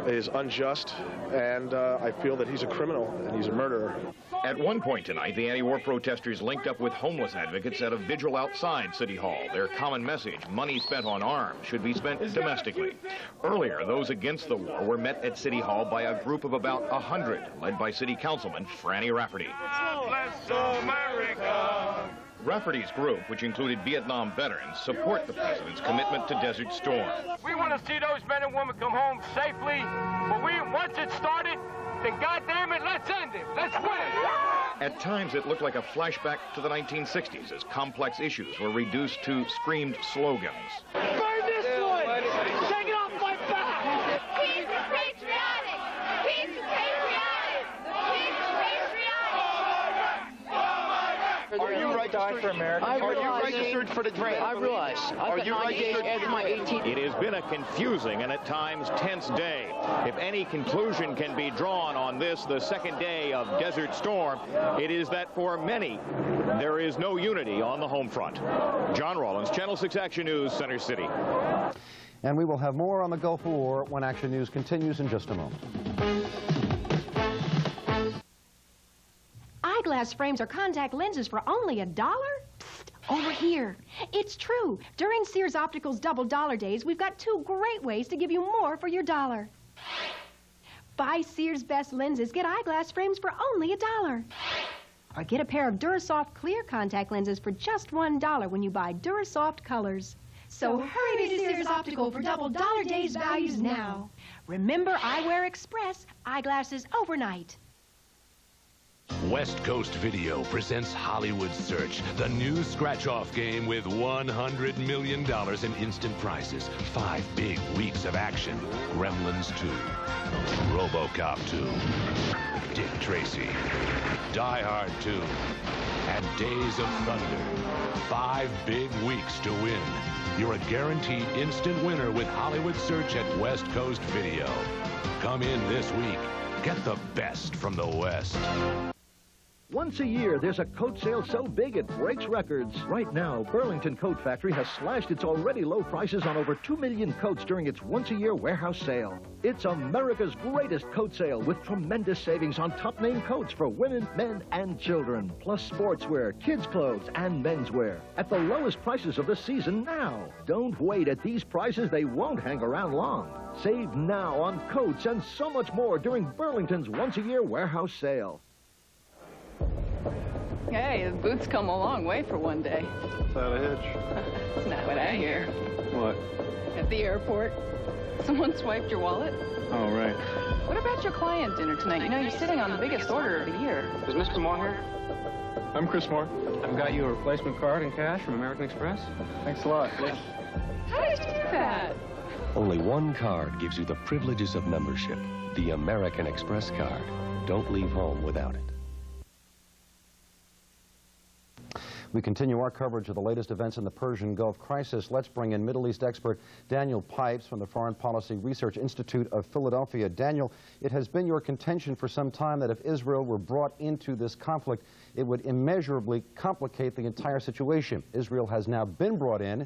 Speaker 11: is unjust, and I feel that he's a criminal and he's a murderer.
Speaker 8: At one point tonight, the anti-war protesters linked up with homeless advocates at a vigil outside City Hall. Their common message, money spent on arms, should be spent domestically. Earlier, those against the war were met at City Hall by a group of about 100, led by City Councilman Franny Rafferty.
Speaker 7: Bless America!
Speaker 8: Rafferty's group, which included Vietnam veterans, support the president's commitment to Desert Storm.
Speaker 7: We want to see those men and women come home safely, but once it started, then goddamn it, let's end it. Let's win it.
Speaker 8: At times, it looked like a flashback to the 1960s as complex issues were reduced to screamed slogans.
Speaker 7: Burn this one! Take it off my back!
Speaker 12: Peace is patriotic! Peace is patriotic! Peace is patriotic!
Speaker 13: Are you registered for America? Are you registered for the train? I realize. Are you registered after my 18th?
Speaker 8: It has been a confusing and at times tense day. If any conclusion can be drawn on this, the second day of Desert Storm, it is that for many, there is no unity on the home front. John Rollins, Channel 6 Action News, Center City.
Speaker 17: And we will have more on the Gulf War when Action News continues in just a moment.
Speaker 14: Eyeglass frames or contact lenses for only $1? Psst, over here. It's true. During Sears Optical's Double Dollar Days, we've got 2 great ways to give you more for your dollar. Buy Sears Best lenses, get eyeglass frames for only $1. Or get a pair of Durasoft clear contact lenses for just $1 when you buy Durasoft Colors. So hurry to Sears Optical for Double Dollar Days values now. Remember Eyewear Express, eyeglasses overnight.
Speaker 16: West Coast Video presents Hollywood Search, the new scratch-off game with $100 million in instant prizes. 5 big weeks of action. Gremlins 2, RoboCop 2, Dick Tracy, Die Hard 2, and Days of Thunder. 5 big weeks to win. You're a guaranteed instant winner with Hollywood Search at West Coast Video. Come in this week. Get the best from the West.
Speaker 18: Once a year, there's a coat sale so big it breaks records. Right now, Burlington Coat Factory has slashed its already low prices on over 2 million coats during its once-a-year warehouse sale. It's America's greatest coat sale with tremendous savings on top-name coats for women, men, and children, plus sportswear, kids' clothes, and menswear at the lowest prices of the season now. Don't wait. At these prices, they won't hang around long. Save now on coats and so much more during Burlington's once-a-year warehouse sale.
Speaker 21: Hey, the boots come a long way for one day.
Speaker 11: Without a hitch.
Speaker 21: That's not what I hear.
Speaker 11: What?
Speaker 21: At the airport, someone swiped your wallet.
Speaker 11: Oh, right.
Speaker 21: What about your client dinner tonight? You know, you're sitting on the biggest order of the year.
Speaker 11: Is Mr. Moore here? I'm Chris Moore.
Speaker 22: I've got you a replacement card in cash from American Express.
Speaker 11: Thanks a lot.
Speaker 21: How did you do that?
Speaker 23: Only one card gives you the privileges of membership. The American Express card. Don't leave home without it.
Speaker 17: We continue our coverage of the latest events in the Persian Gulf crisis. Let's bring in Middle East expert Daniel Pipes from the Foreign Policy Research Institute of Philadelphia. Daniel, it has been your contention for some time that if Israel were brought into this conflict, it would immeasurably complicate the entire situation. Israel has now been brought in,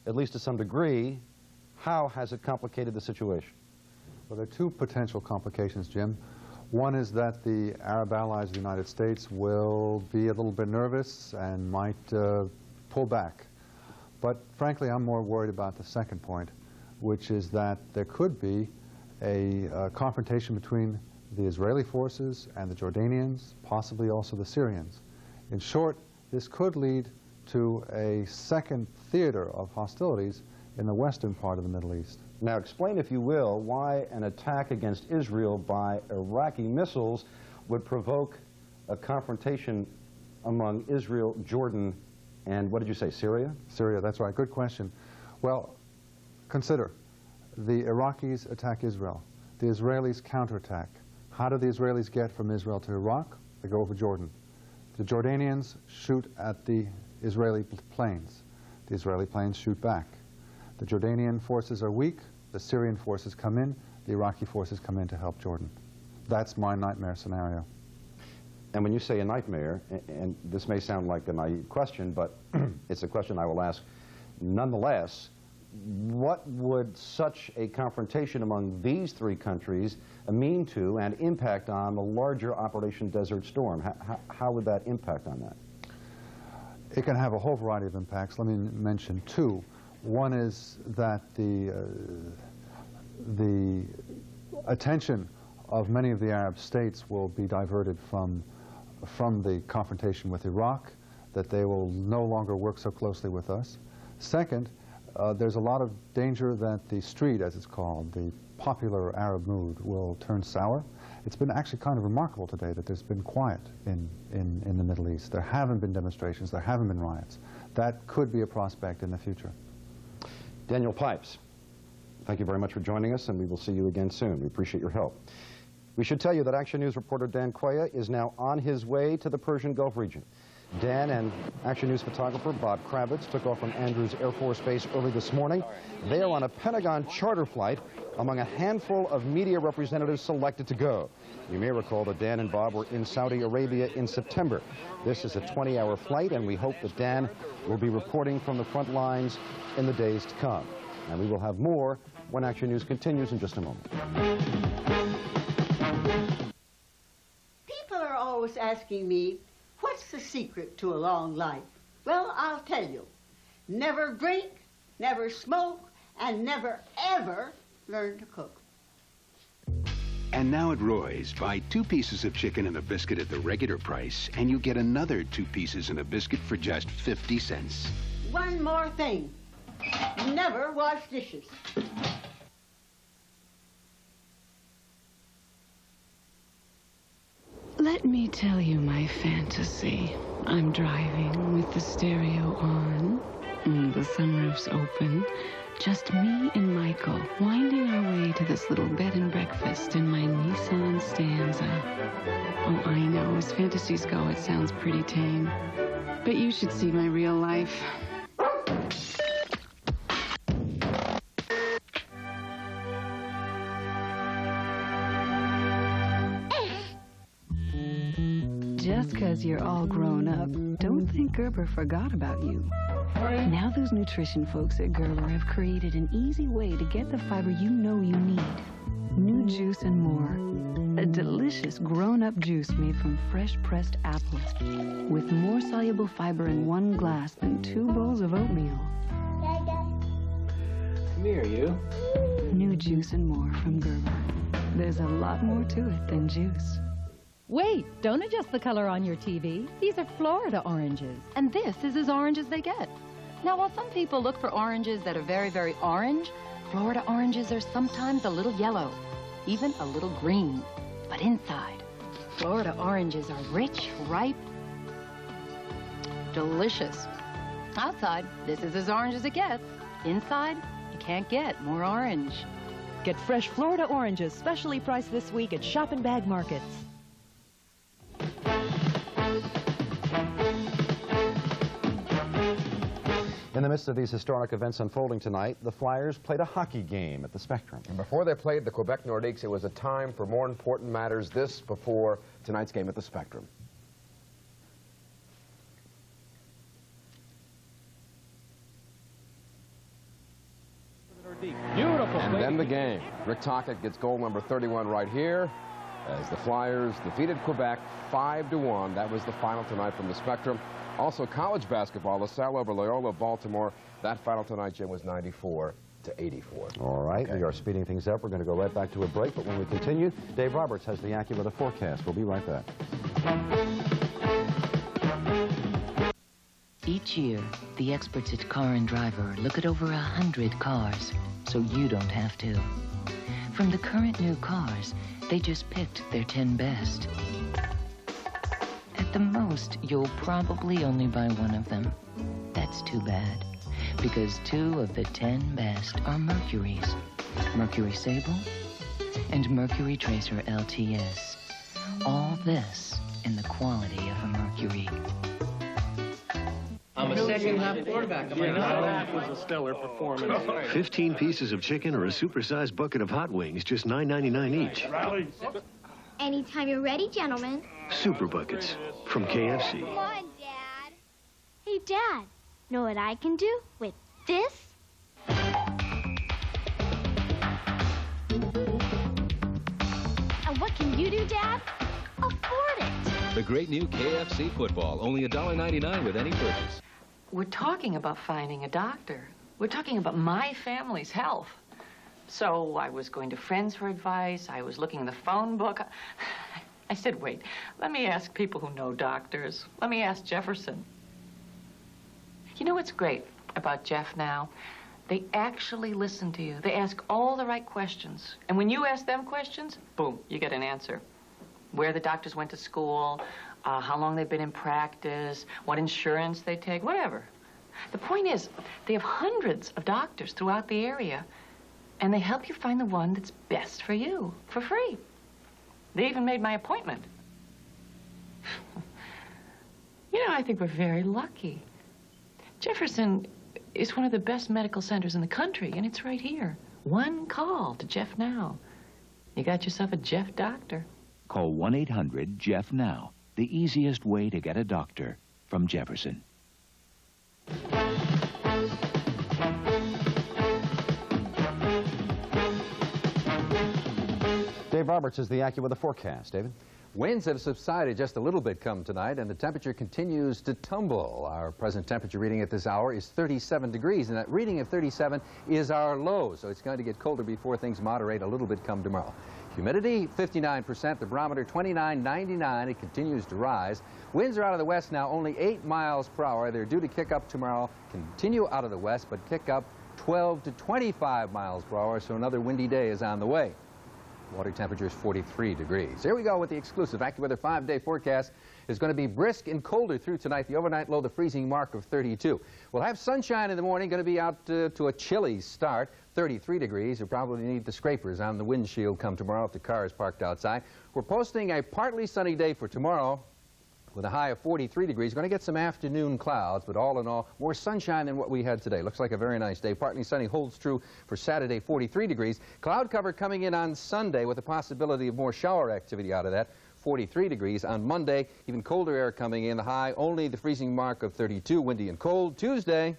Speaker 17: at least to some degree. How has it complicated the situation?
Speaker 1: Well, there are two potential complications, Jim. One is that the Arab allies of the United States will be a little bit nervous and might pull back. But frankly, I'm more worried about the second point, which is that there could be a confrontation between the Israeli forces and the Jordanians, possibly also the Syrians. In short, this could lead to a second theater of hostilities in the western part of the Middle East.
Speaker 17: Now explain, if you will, why an attack against Israel by Iraqi missiles would provoke a confrontation among Israel, Jordan, and what did you say, Syria?
Speaker 1: Syria, that's right. Good question. Well, consider, the Iraqis attack Israel. The Israelis counterattack. How do the Israelis get from Israel to Iraq? They go over Jordan. The Jordanians shoot at the Israeli planes. The Israeli planes shoot back. The Jordanian forces are weak, the Syrian forces come in, the Iraqi forces come in to help Jordan. That's my nightmare scenario.
Speaker 17: And when you say a nightmare, and this may sound like a naive question, but it's a question I will ask nonetheless, what would such a confrontation among these three countries mean to and impact on the larger Operation Desert Storm? How would that impact on that?
Speaker 1: It can have a whole variety of impacts. Let me mention two. One is that the attention of many of the Arab states will be diverted from the confrontation with Iraq, that they will no longer work so closely with us. Second, there's a lot of danger that the street, as it's called, the popular Arab mood, will turn sour. It's been actually kind of remarkable today that there's been quiet in the Middle East. There haven't been demonstrations, there haven't been riots. That could be a prospect in the future.
Speaker 17: Daniel Pipes, thank you very much for joining us, and we will see you again soon. We appreciate your help. We should tell you that Action News reporter Dan Quayle is now on his way to the Persian Gulf region. Dan and Action News photographer Bob Kravitz took off from Andrews Air Force Base early this morning. They are on a Pentagon charter flight among a handful of media representatives selected to go. You may recall that Dan and Bob were in Saudi Arabia in September. This is a 20-hour flight, and we hope that Dan will be reporting from the front lines in the days to come. And we will have more when Action News continues in just a moment.
Speaker 3: People are always asking me, what's the secret to a long life? Well, I'll tell you. Never drink, never smoke, and never, ever learn to cook.
Speaker 9: And now at Roy's, buy 2 pieces of chicken and a biscuit at the regular price, and you get another 2 pieces and a biscuit for just 50 cents.
Speaker 3: One more thing. Never wash dishes.
Speaker 10: Let me tell you my fantasy. I'm driving with the stereo on, the sunroof's open, just me and Michael, winding our way to this little bed and breakfast in my Nissan Stanza. Oh, I know, as fantasies go, it sounds pretty tame. But you should see my real life. Just because you're all grown up, don't think Gerber forgot about you. Now those nutrition folks at Gerber have created an easy way to get the fiber you know you need. New Juice and More. A delicious grown-up juice made from fresh pressed apples with more soluble fiber in 1 glass than 2 bowls of oatmeal.
Speaker 22: Come here, you.
Speaker 10: New Juice and More from Gerber. There's a lot more to it than juice.
Speaker 15: Wait, don't adjust the color on your TV. These are Florida oranges, and this is as orange as they get. Now, while some people look for oranges that are very, very orange, Florida oranges are sometimes a little yellow, even a little green. But inside, Florida oranges are rich, ripe, delicious. Outside, this is as orange as it gets. Inside, you can't get more orange.
Speaker 19: Get fresh Florida oranges, specially priced this week at Shop and Bag Markets.
Speaker 17: In the midst of these historic events unfolding tonight, the Flyers played a hockey game at the Spectrum.
Speaker 2: And before they played the Quebec Nordiques, it was a time for more important matters. This before tonight's game at the Spectrum.
Speaker 4: Beautiful.
Speaker 2: And then the game. Rick Tocchet gets goal number 31 right here as the Flyers defeated Quebec 5-1. That was the final tonight from the Spectrum. Also, college basketball, LaSalle over Loyola Baltimore. That final tonight, Jim, was 94-84.
Speaker 17: All right, we are speeding things up. We're going to go right back to a break, but when we continue, Dave Roberts has the AccuWeather forecast. We'll be right back.
Speaker 6: Each year, the experts at Car and Driver look at over 100 cars, so you don't have to. From the current new cars, they just picked their 10 best. At the most, you'll probably only buy one of them. That's too bad, because 2 of the 10 best are Mercury's. Mercury Sable and Mercury Tracer LTS. All this in the quality of a Mercury.
Speaker 4: I'm a second-half quarterback.
Speaker 11: That was a stellar performance.
Speaker 23: 15 pieces of chicken or a supersized bucket of hot wings, just $9.99 each.
Speaker 12: Anytime you're ready, gentlemen.
Speaker 23: Super buckets from KFC.
Speaker 12: Come on, Dad. Hey, Dad, know what I can do with this? And what can you do, Dad? Afford it.
Speaker 20: The great new KFC football, only $1.99 with any purchase.
Speaker 25: We're talking about finding a doctor. We're talking about my family's health. So I was going to friends for advice. I was looking in the phone book. I said, wait, let me ask people who know doctors. Let me ask Jefferson. You know what's great about Jeff now? They actually listen to you. They ask all the right questions. And when you ask them questions, boom, you get an answer. Where the doctors went to school, how long they've been in practice, what insurance they take, whatever. The point is, they have hundreds of doctors throughout the area, and they help you find the one that's best for you, for free. They even made my appointment. You know, I think we're very lucky. Jefferson is one of the best medical centers in the country, and it's right here. One call to Jeff Now. You got yourself a Jeff doctor.
Speaker 26: Call 1-800-JEFF-NOW, the easiest way to get a doctor from Jefferson.
Speaker 17: Dave Roberts is the AccuWeather forecast. David?
Speaker 27: Winds have subsided just a little bit come tonight, and the temperature continues to tumble. Our present temperature reading at this hour is 37 degrees, and that reading of 37 is our low, so it's going to get colder before things moderate a little bit come tomorrow. Humidity, 59%, the barometer 29.99. It continues to rise. Winds are out of the west now, only 8 miles per hour. They're due to kick up tomorrow, continue out of the west, but kick up 12 to 25 miles per hour, so another windy day is on the way. Water temperature is 43 degrees. Here we go with the exclusive AccuWeather 5-day forecast. It's going to be brisk and colder through tonight. The overnight low, the freezing mark of 32. We'll have sunshine in the morning, going to be out to a chilly start. 33 degrees. You'll probably need the scrapers on the windshield come tomorrow if the car is parked outside. We're posting a partly sunny day for tomorrow with a high of 43 degrees. Going to get some afternoon clouds, but all in all, more sunshine than what we had today. Looks like a very nice day. Partly sunny holds true for Saturday, 43 degrees. Cloud cover coming in on Sunday with the possibility of more shower activity out of that. 43 degrees. On Monday, even colder air coming in. The high, only the freezing mark of 32. Windy and cold. Tuesday,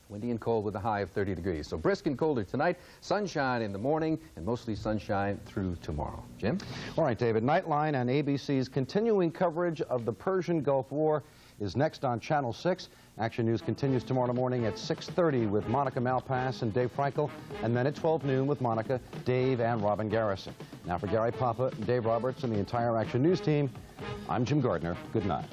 Speaker 27: windy and cold with a high of 30 degrees. So brisk and colder tonight, sunshine in the morning, and mostly sunshine through tomorrow. Jim?
Speaker 17: All right, David. Nightline and ABC's continuing coverage of the Persian Gulf War is next on Channel 6. Action News continues tomorrow morning at 6:30 with Monica Malpass and Dave Frankel, and then at 12 noon with Monica, Dave, and Robin Garrison. Now for Gary Papa, Dave Roberts, and the entire Action News team, I'm Jim Gardner. Good night.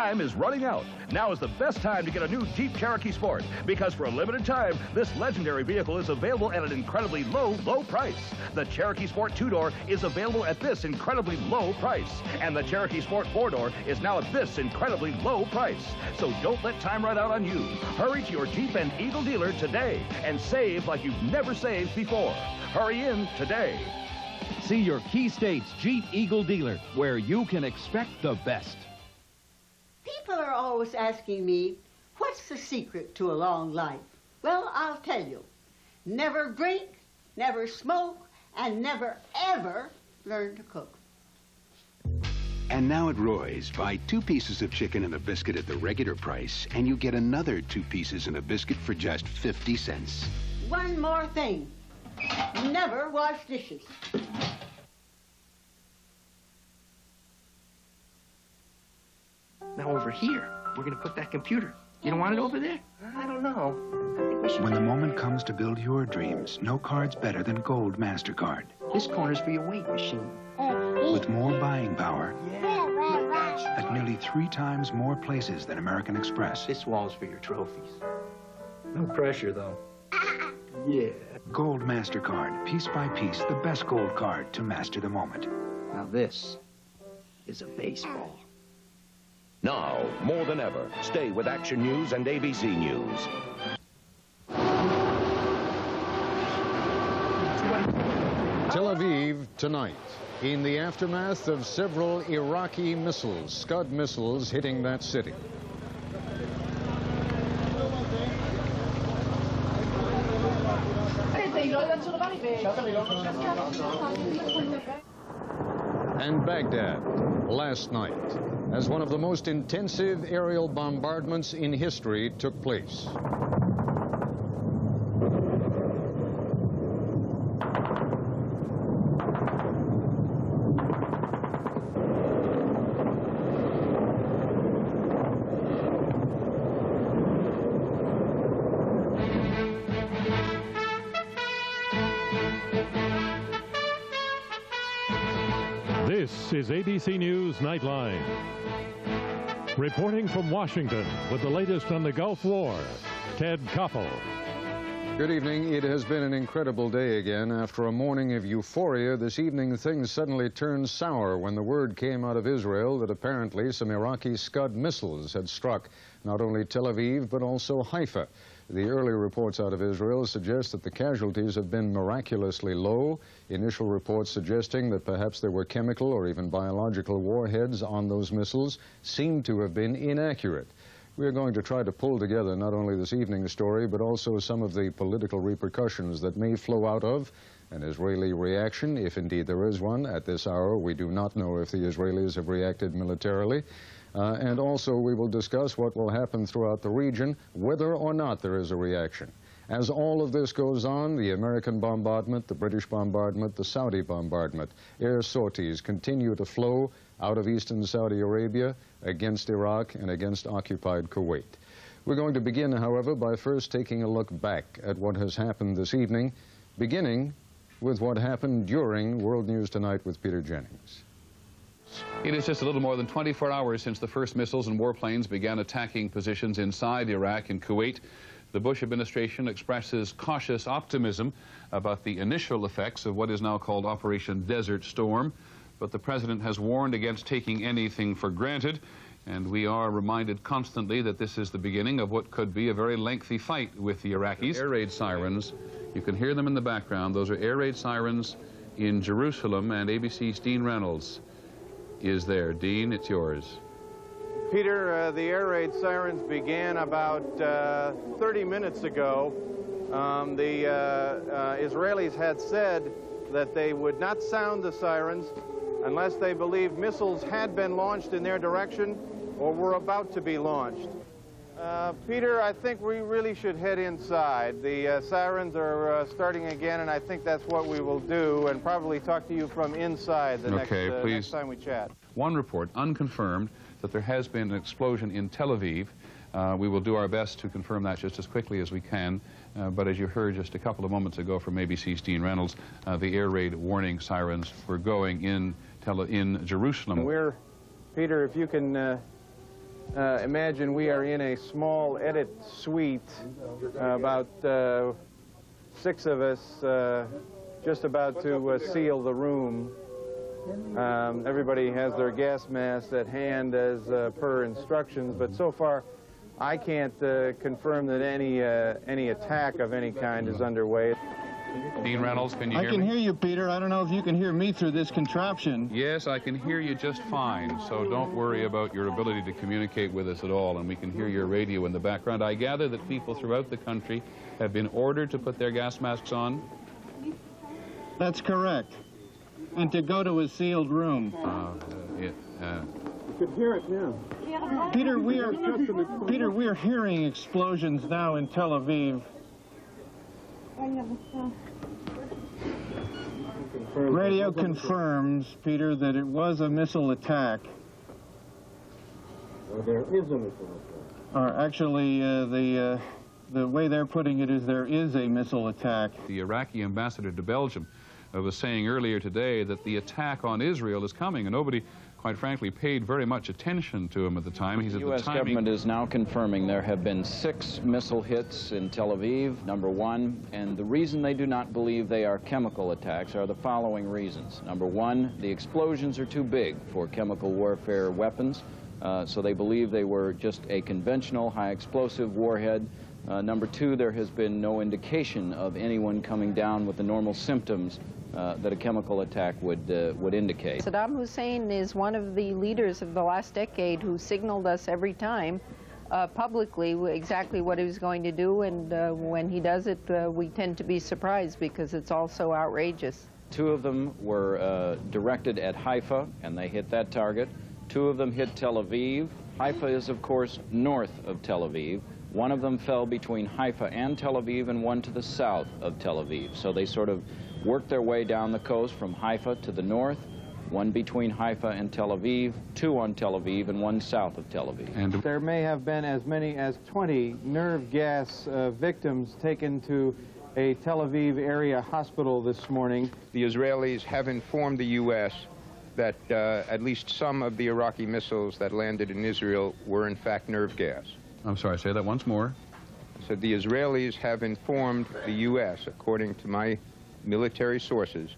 Speaker 5: time is running out. Now is the best time to get a new Jeep Cherokee Sport, because for a limited time, this legendary vehicle is available at an incredibly low price. The Cherokee Sport 2-door is available at this incredibly low price, and the Cherokee Sport 4-door is now at this incredibly low price. So don't let time run out on you. Hurry to your Jeep and Eagle dealer today and save like you've never saved before. Hurry in today.
Speaker 7: See your Key States Jeep Eagle dealer, where you can expect the best.
Speaker 3: People are always asking me, what's the secret to a long life? Well, I'll tell you. Never drink, never smoke, and never, ever learn to cook.
Speaker 9: And now at Roy's, buy 2 pieces of chicken and a biscuit at the regular price, and you get another 2 pieces and a biscuit for just 50 cents.
Speaker 3: One more thing. Never wash dishes.
Speaker 4: Now over here, we're gonna put that computer. You don't want it over there? I don't know. I think we should.
Speaker 9: When the moment comes to build your dreams, no card's better than Gold MasterCard.
Speaker 4: This corner's for your weight machine.
Speaker 9: With more buying power at nearly 3 times more places than American Express.
Speaker 4: This wall's for your trophies. No pressure, though. Yeah.
Speaker 9: Gold MasterCard, piece by piece, the best gold card to master the moment.
Speaker 4: Now this is a baseball.
Speaker 8: Now, more than ever, stay with Action News and ABC News.
Speaker 13: Tel Aviv tonight. In the aftermath of several Iraqi missiles, Scud missiles hitting that city. And Baghdad, last night, as one of the most intensive aerial bombardments in history took place.
Speaker 14: This is ABC News Nightline. Reporting from Washington with the latest on the Gulf War, Ted Koppel.
Speaker 13: Good evening. It has been an incredible day again. After a morning of euphoria, this evening things suddenly turned sour when the word came out of Israel that apparently some Iraqi Scud missiles had struck not only Tel Aviv but also Haifa. The early reports out of Israel suggest that the casualties have been miraculously low. Initial reports suggesting that perhaps there were chemical or even biological warheads on those missiles seem to have been inaccurate. We are going to try to pull together not only this evening's story, but also some of the political repercussions that may flow out of an Israeli reaction, if indeed there is one. At this hour, we do not know if the Israelis have reacted militarily. And also we will discuss what will happen throughout the region, whether or not there is a reaction. As all of this goes on, the American bombardment, the British bombardment, the Saudi bombardment, air sorties continue to flow out of eastern Saudi Arabia against Iraq and against occupied Kuwait. We're going to begin, however, by first taking a look back at what has happened this evening, beginning with what happened during World News Tonight with Peter Jennings.
Speaker 16: It is just a little more than 24 hours since the first missiles and warplanes began attacking positions inside Iraq and Kuwait. The Bush administration expresses cautious optimism about the initial effects of what is now called Operation Desert Storm, but the president has warned against taking anything for granted, and we are reminded constantly that this is the beginning of what could be a very lengthy fight with the Iraqis. Air raid sirens, you can hear them in the background. Those are air raid sirens in Jerusalem, and ABC's Dean Reynolds is there. Dean, it's yours.
Speaker 24: Peter, the air raid sirens began about 30 minutes ago. The Israelis had said that they would not sound the sirens unless they believed missiles had been launched in their direction or were about to be launched. Peter, I think we really should head inside. The sirens are starting again, and I think that's what we will do, and probably talk to you from inside the next time we chat.
Speaker 16: One report, unconfirmed, that there has been an explosion in Tel Aviv. We will do our best to confirm that just as quickly as we can. But as you heard just a couple of moments ago from ABC's Dean Reynolds, the air raid warning sirens were going in Jerusalem.
Speaker 24: Peter, if you can imagine we are in a small edit suite, about 6 of us, just about to seal the room. Everybody has their gas masks at hand as per instructions, but so far I can't confirm that any attack of any kind is underway.
Speaker 16: Dean Reynolds, can you hear me?
Speaker 24: I can hear you, Peter. I don't know if you can hear me through this contraption.
Speaker 16: Yes, I can hear you just fine, so don't worry about your ability to communicate with us at all, and we can hear your radio in the background. I gather that people throughout the country have been ordered to put their gas masks on?
Speaker 24: That's correct. And to go to a sealed room.
Speaker 11: You can hear it now.
Speaker 24: Peter, we are hearing explosions now in Tel Aviv. Radio confirms, Peter, that it was a missile attack.
Speaker 11: Well, there is a missile attack.
Speaker 24: Or actually, the way they're putting it is there is a missile attack.
Speaker 16: The Iraqi ambassador to Belgium was saying earlier today that the attack on Israel is coming, and nobody, quite frankly, paid very much attention to him at the time. He said
Speaker 1: the U.S. government is now confirming there have been 6 missile hits in Tel Aviv, number 1, and the reason they do not believe they are chemical attacks are the following reasons. Number 1, the explosions are too big for chemical warfare weapons, so they believe they were just a conventional high-explosive warhead. Number 2, there has been no indication of anyone coming down with the normal symptoms that a chemical attack would indicate.
Speaker 10: Saddam Hussein is one of the leaders of the last decade who signaled us every time publicly exactly what he was going to do, and when he does it, we tend to be surprised because it's all so outrageous.
Speaker 1: 2 of them were directed at Haifa, and they hit that target. 2 of them hit Tel Aviv. Haifa is, of course, north of Tel Aviv. 1 of them fell between Haifa and Tel Aviv, and 1 to the south of Tel Aviv. So they sort of worked their way down the coast from Haifa to the north, 1 between Haifa and Tel Aviv, 2 on Tel Aviv, and 1 south of Tel Aviv.
Speaker 24: And there may have been as many as 20 nerve gas victims taken to a Tel Aviv area hospital this morning.
Speaker 15: The Israelis have informed the U.S. that at least some of the Iraqi missiles that landed in Israel were in fact nerve gas.
Speaker 16: I'm sorry, say that once more.
Speaker 15: So the Israelis have informed the U.S., according to my military sources,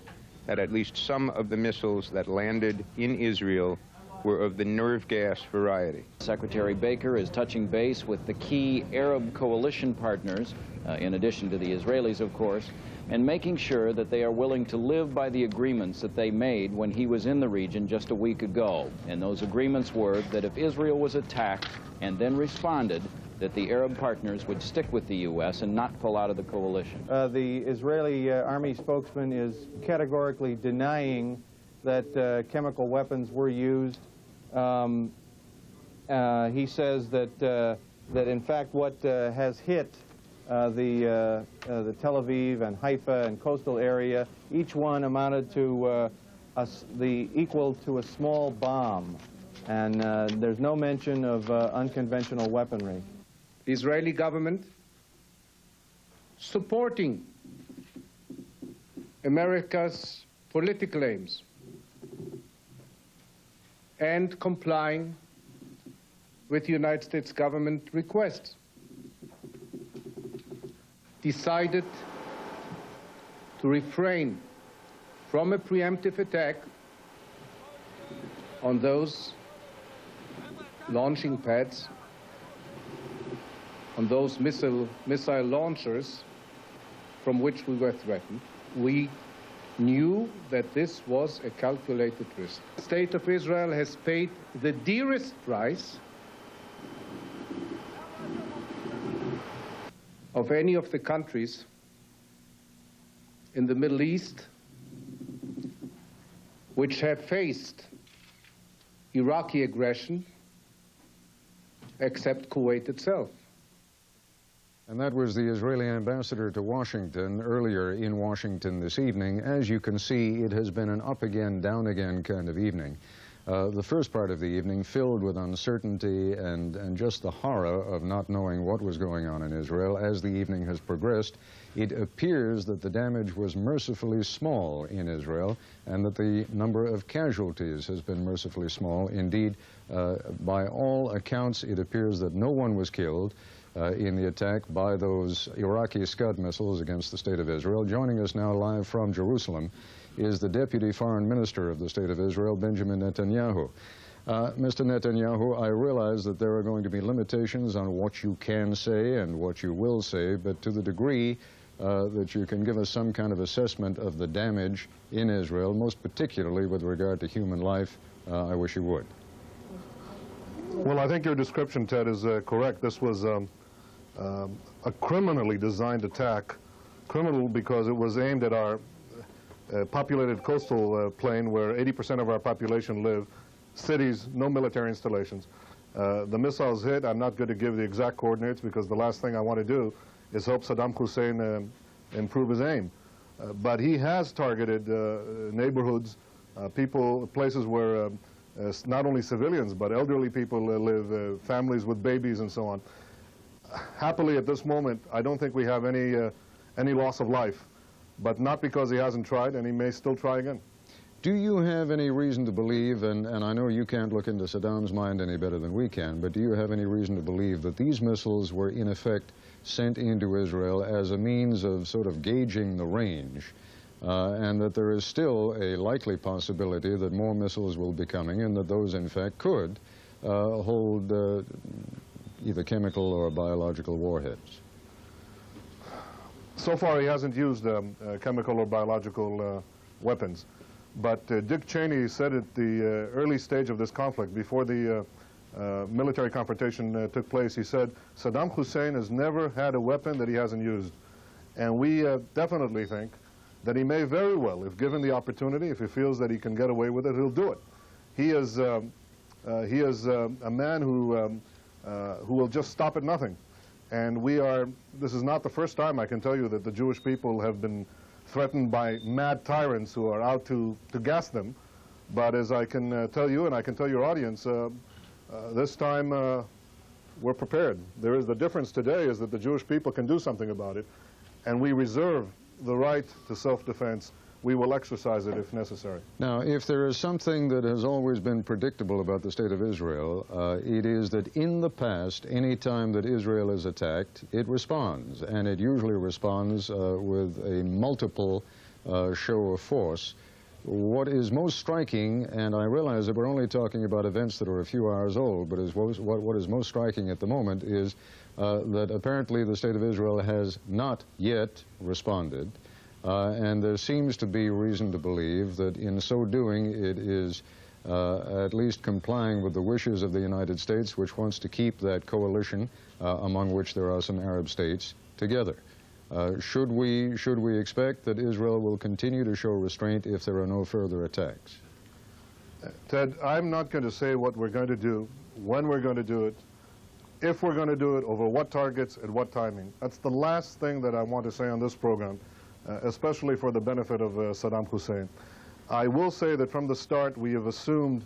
Speaker 15: that at least some of the missiles that landed in Israel were of the nerve gas variety.
Speaker 1: Secretary Baker is touching base with the key Arab coalition partners, in addition to the Israelis, of course, and making sure that they are willing to live by the agreements that they made when he was in the region just a week ago. And those agreements were that if Israel was attacked and then responded, that the Arab partners would stick with the U.S. and not pull out of the coalition.
Speaker 24: The Israeli Army spokesman is categorically denying that chemical weapons were used. He says that in fact what has hit the Tel Aviv and Haifa and coastal area, each one amounted to equal to a small bomb, and there's no mention of unconventional weaponry.
Speaker 18: The Israeli government supporting America's political aims and complying with the United States government requests, decided to refrain from a preemptive attack on those launching pads, on those missile launchers from which we were threatened. We knew that this was a calculated risk. The State of Israel has paid the dearest price of any of the countries in the Middle East which have faced Iraqi aggression, except Kuwait itself.
Speaker 13: And that was the Israeli ambassador to Washington earlier in Washington this evening. As you can see, it has been an up again, down again kind of evening. The first part of the evening filled with uncertainty and just the horror of not knowing what was going on in Israel. As the evening has progressed, it appears that the damage was mercifully small in Israel and that the number of casualties has been mercifully small. Indeed, by all accounts, it appears that no one was killed in the attack by those Iraqi Scud missiles against the State of Israel. Joining us now live from Jerusalem is the Deputy Foreign Minister of the State of Israel, Benjamin Netanyahu. Mr. Netanyahu, I realize that there are going to be limitations on what you can say and what you will say, but to the degree that you can give us some kind of assessment of the damage in Israel, most particularly with regard to human life, I wish you would.
Speaker 2: Well, I think your description, Ted, is correct. This was a criminally designed attack. Criminal because it was aimed at our populated coastal plain where 80% of our population live, cities, no military installations. The missiles hit. I'm not going to give the exact coordinates because the last thing I want to do is hope Saddam Hussein improve his aim. But he has targeted neighborhoods, people, places where not only civilians but elderly people live, families with babies and so on. Happily, at this moment, I don't think we have any loss of life, but not because he hasn't tried, and he may still try again.
Speaker 13: Do you have any reason to believe, and I know you can't look into Saddam's mind any better than we can, but do you have any reason to believe that these missiles were in effect sent into Israel as a means of sort of gauging the range, and that there is still a likely possibility that more missiles will be coming and that those, in fact, could hold either chemical or biological warheads?
Speaker 2: So far, he hasn't used chemical or biological weapons. But Dick Cheney said at the early stage of this conflict, before the military confrontation took place, he said, Saddam Hussein has never had a weapon that he hasn't used. And we definitely think that he may very well, if given the opportunity, if he feels that he can get away with it, he'll do it. He is a man who will just stop at nothing. And this is not the first time, I can tell you, that the Jewish people have been threatened by mad tyrants who are out to gas them. But as I can tell you, and I can tell your audience, this time we're prepared. The difference today is that the Jewish people can do something about it, and we reserve the right to self-defense. We will exercise it if necessary.
Speaker 13: Now, if there is something that has always been predictable about the State of Israel, it is that in the past, any time that Israel is attacked, it responds, and it usually responds with a multiple show of force. What is most striking, and I realize that we're only talking about events that are a few hours old, but what is most striking at the moment is that apparently the State of Israel has not yet responded. And there seems to be reason to believe that in so doing it is at least complying with the wishes of the United States, which wants to keep that coalition, among which there are some Arab states, together. Should we expect that Israel will continue to show restraint if there are no further attacks?
Speaker 2: Ted, I'm not going to say what we're going to do, when we're going to do it, if we're going to do it, over what targets, at what timing. That's the last thing that I want to say on this program. Especially for the benefit of Saddam Hussein. I will say that from the start we have assumed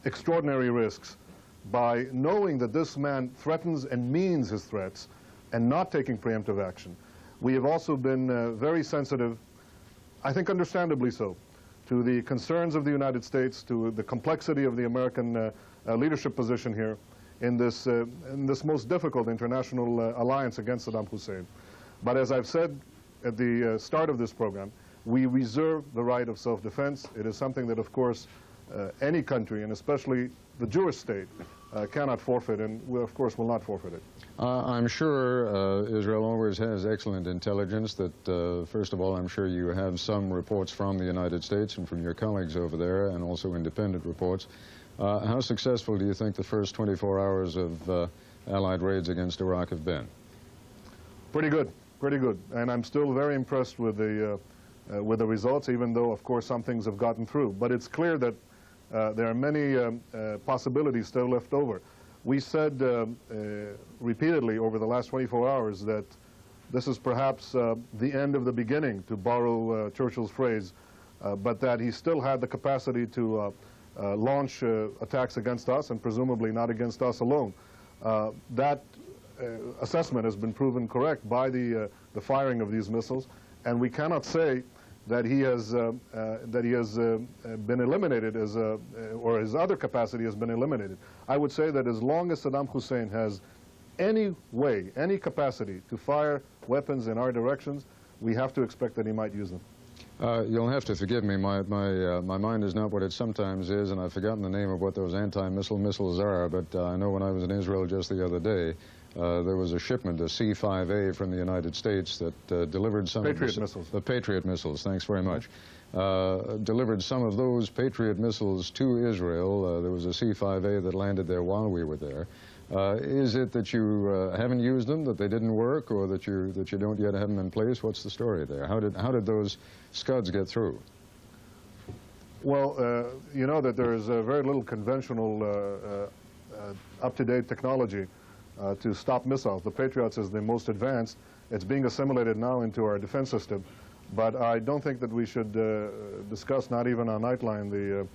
Speaker 2: extraordinary risks by knowing that this man threatens and means his threats and not taking preemptive action. We have also been very sensitive, I think understandably so, to the concerns of the United States, to the complexity of the American leadership position here in this most difficult international alliance against Saddam Hussein. But as I've said at the start of this program, we reserve the right of self-defense. It is something that, of course, any country, and especially the Jewish state, cannot forfeit, and we, of course, will not forfeit it.
Speaker 13: I'm sure Israel always has excellent intelligence. That, first of all, I'm sure you have some reports from the United States and from your colleagues over there, and also independent reports. How successful do you think the first 24 hours of Allied raids against Iraq have been?
Speaker 2: Pretty good. Pretty good, and I'm still very impressed with the results, even though, of course, some things have gotten through. But it's clear that there are many possibilities still left over. We said repeatedly over the last 24 hours that this is perhaps the end of the beginning, to borrow Churchill's phrase, but that he still had the capacity to launch attacks against us, and presumably not against us alone. That assessment has been proven correct by the firing of these missiles, and we cannot say that he has been eliminated as or his other capacity has been eliminated. I would say that as long as Saddam Hussein has any way, any capacity to fire weapons in our directions, we have to expect that he might use them.
Speaker 13: You'll have to forgive me. My mind is not what it sometimes is, and I've forgotten the name of what those anti-missile missiles are, but I know when I was in Israel just the other day, there was a shipment, a C-5A from the United States that delivered some
Speaker 2: Patriot missiles.
Speaker 13: The Patriot missiles, thanks very much. Delivered some of those Patriot missiles to Israel. There was a C-5A that landed there while we were there. Is it that you haven't used them, that they didn't work, or that you don't yet have them in place? What's the story there? How did those Scuds get through?
Speaker 2: Well, you know that there is very little conventional up-to-date technology to stop missiles. The Patriots is the most advanced. It's being assimilated now into our defense system. But I don't think that we should discuss, not even on Nightline,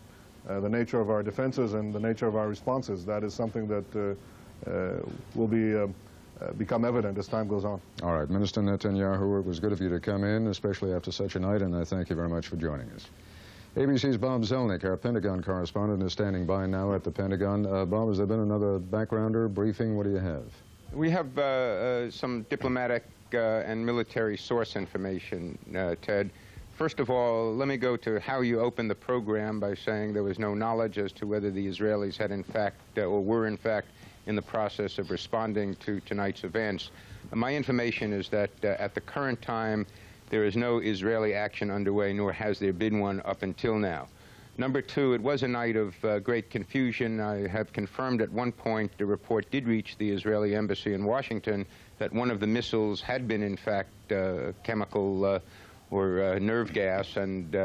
Speaker 2: the nature of our defenses and the nature of our responses. That is something that will become evident as time goes on.
Speaker 13: All right, Minister Netanyahu, it was good of you to come in, especially after such a night, and I thank you very much for joining us. ABC's Bob Zelnick, our Pentagon correspondent, is standing by now at the Pentagon. Bob, has there been another backgrounder briefing? What do you have?
Speaker 15: We have some diplomatic and military source information, Ted. First of all, let me go to how you opened the program by saying there was no knowledge as to whether the Israelis had in fact, or were in fact, in the process of responding to tonight's events. My information is that at the current time, there is no Israeli action underway, nor has there been one up until now. Number two, it was a night of great confusion. I have confirmed at one point the report did reach the Israeli embassy in Washington that one of the missiles had been, in fact, chemical or nerve gas, and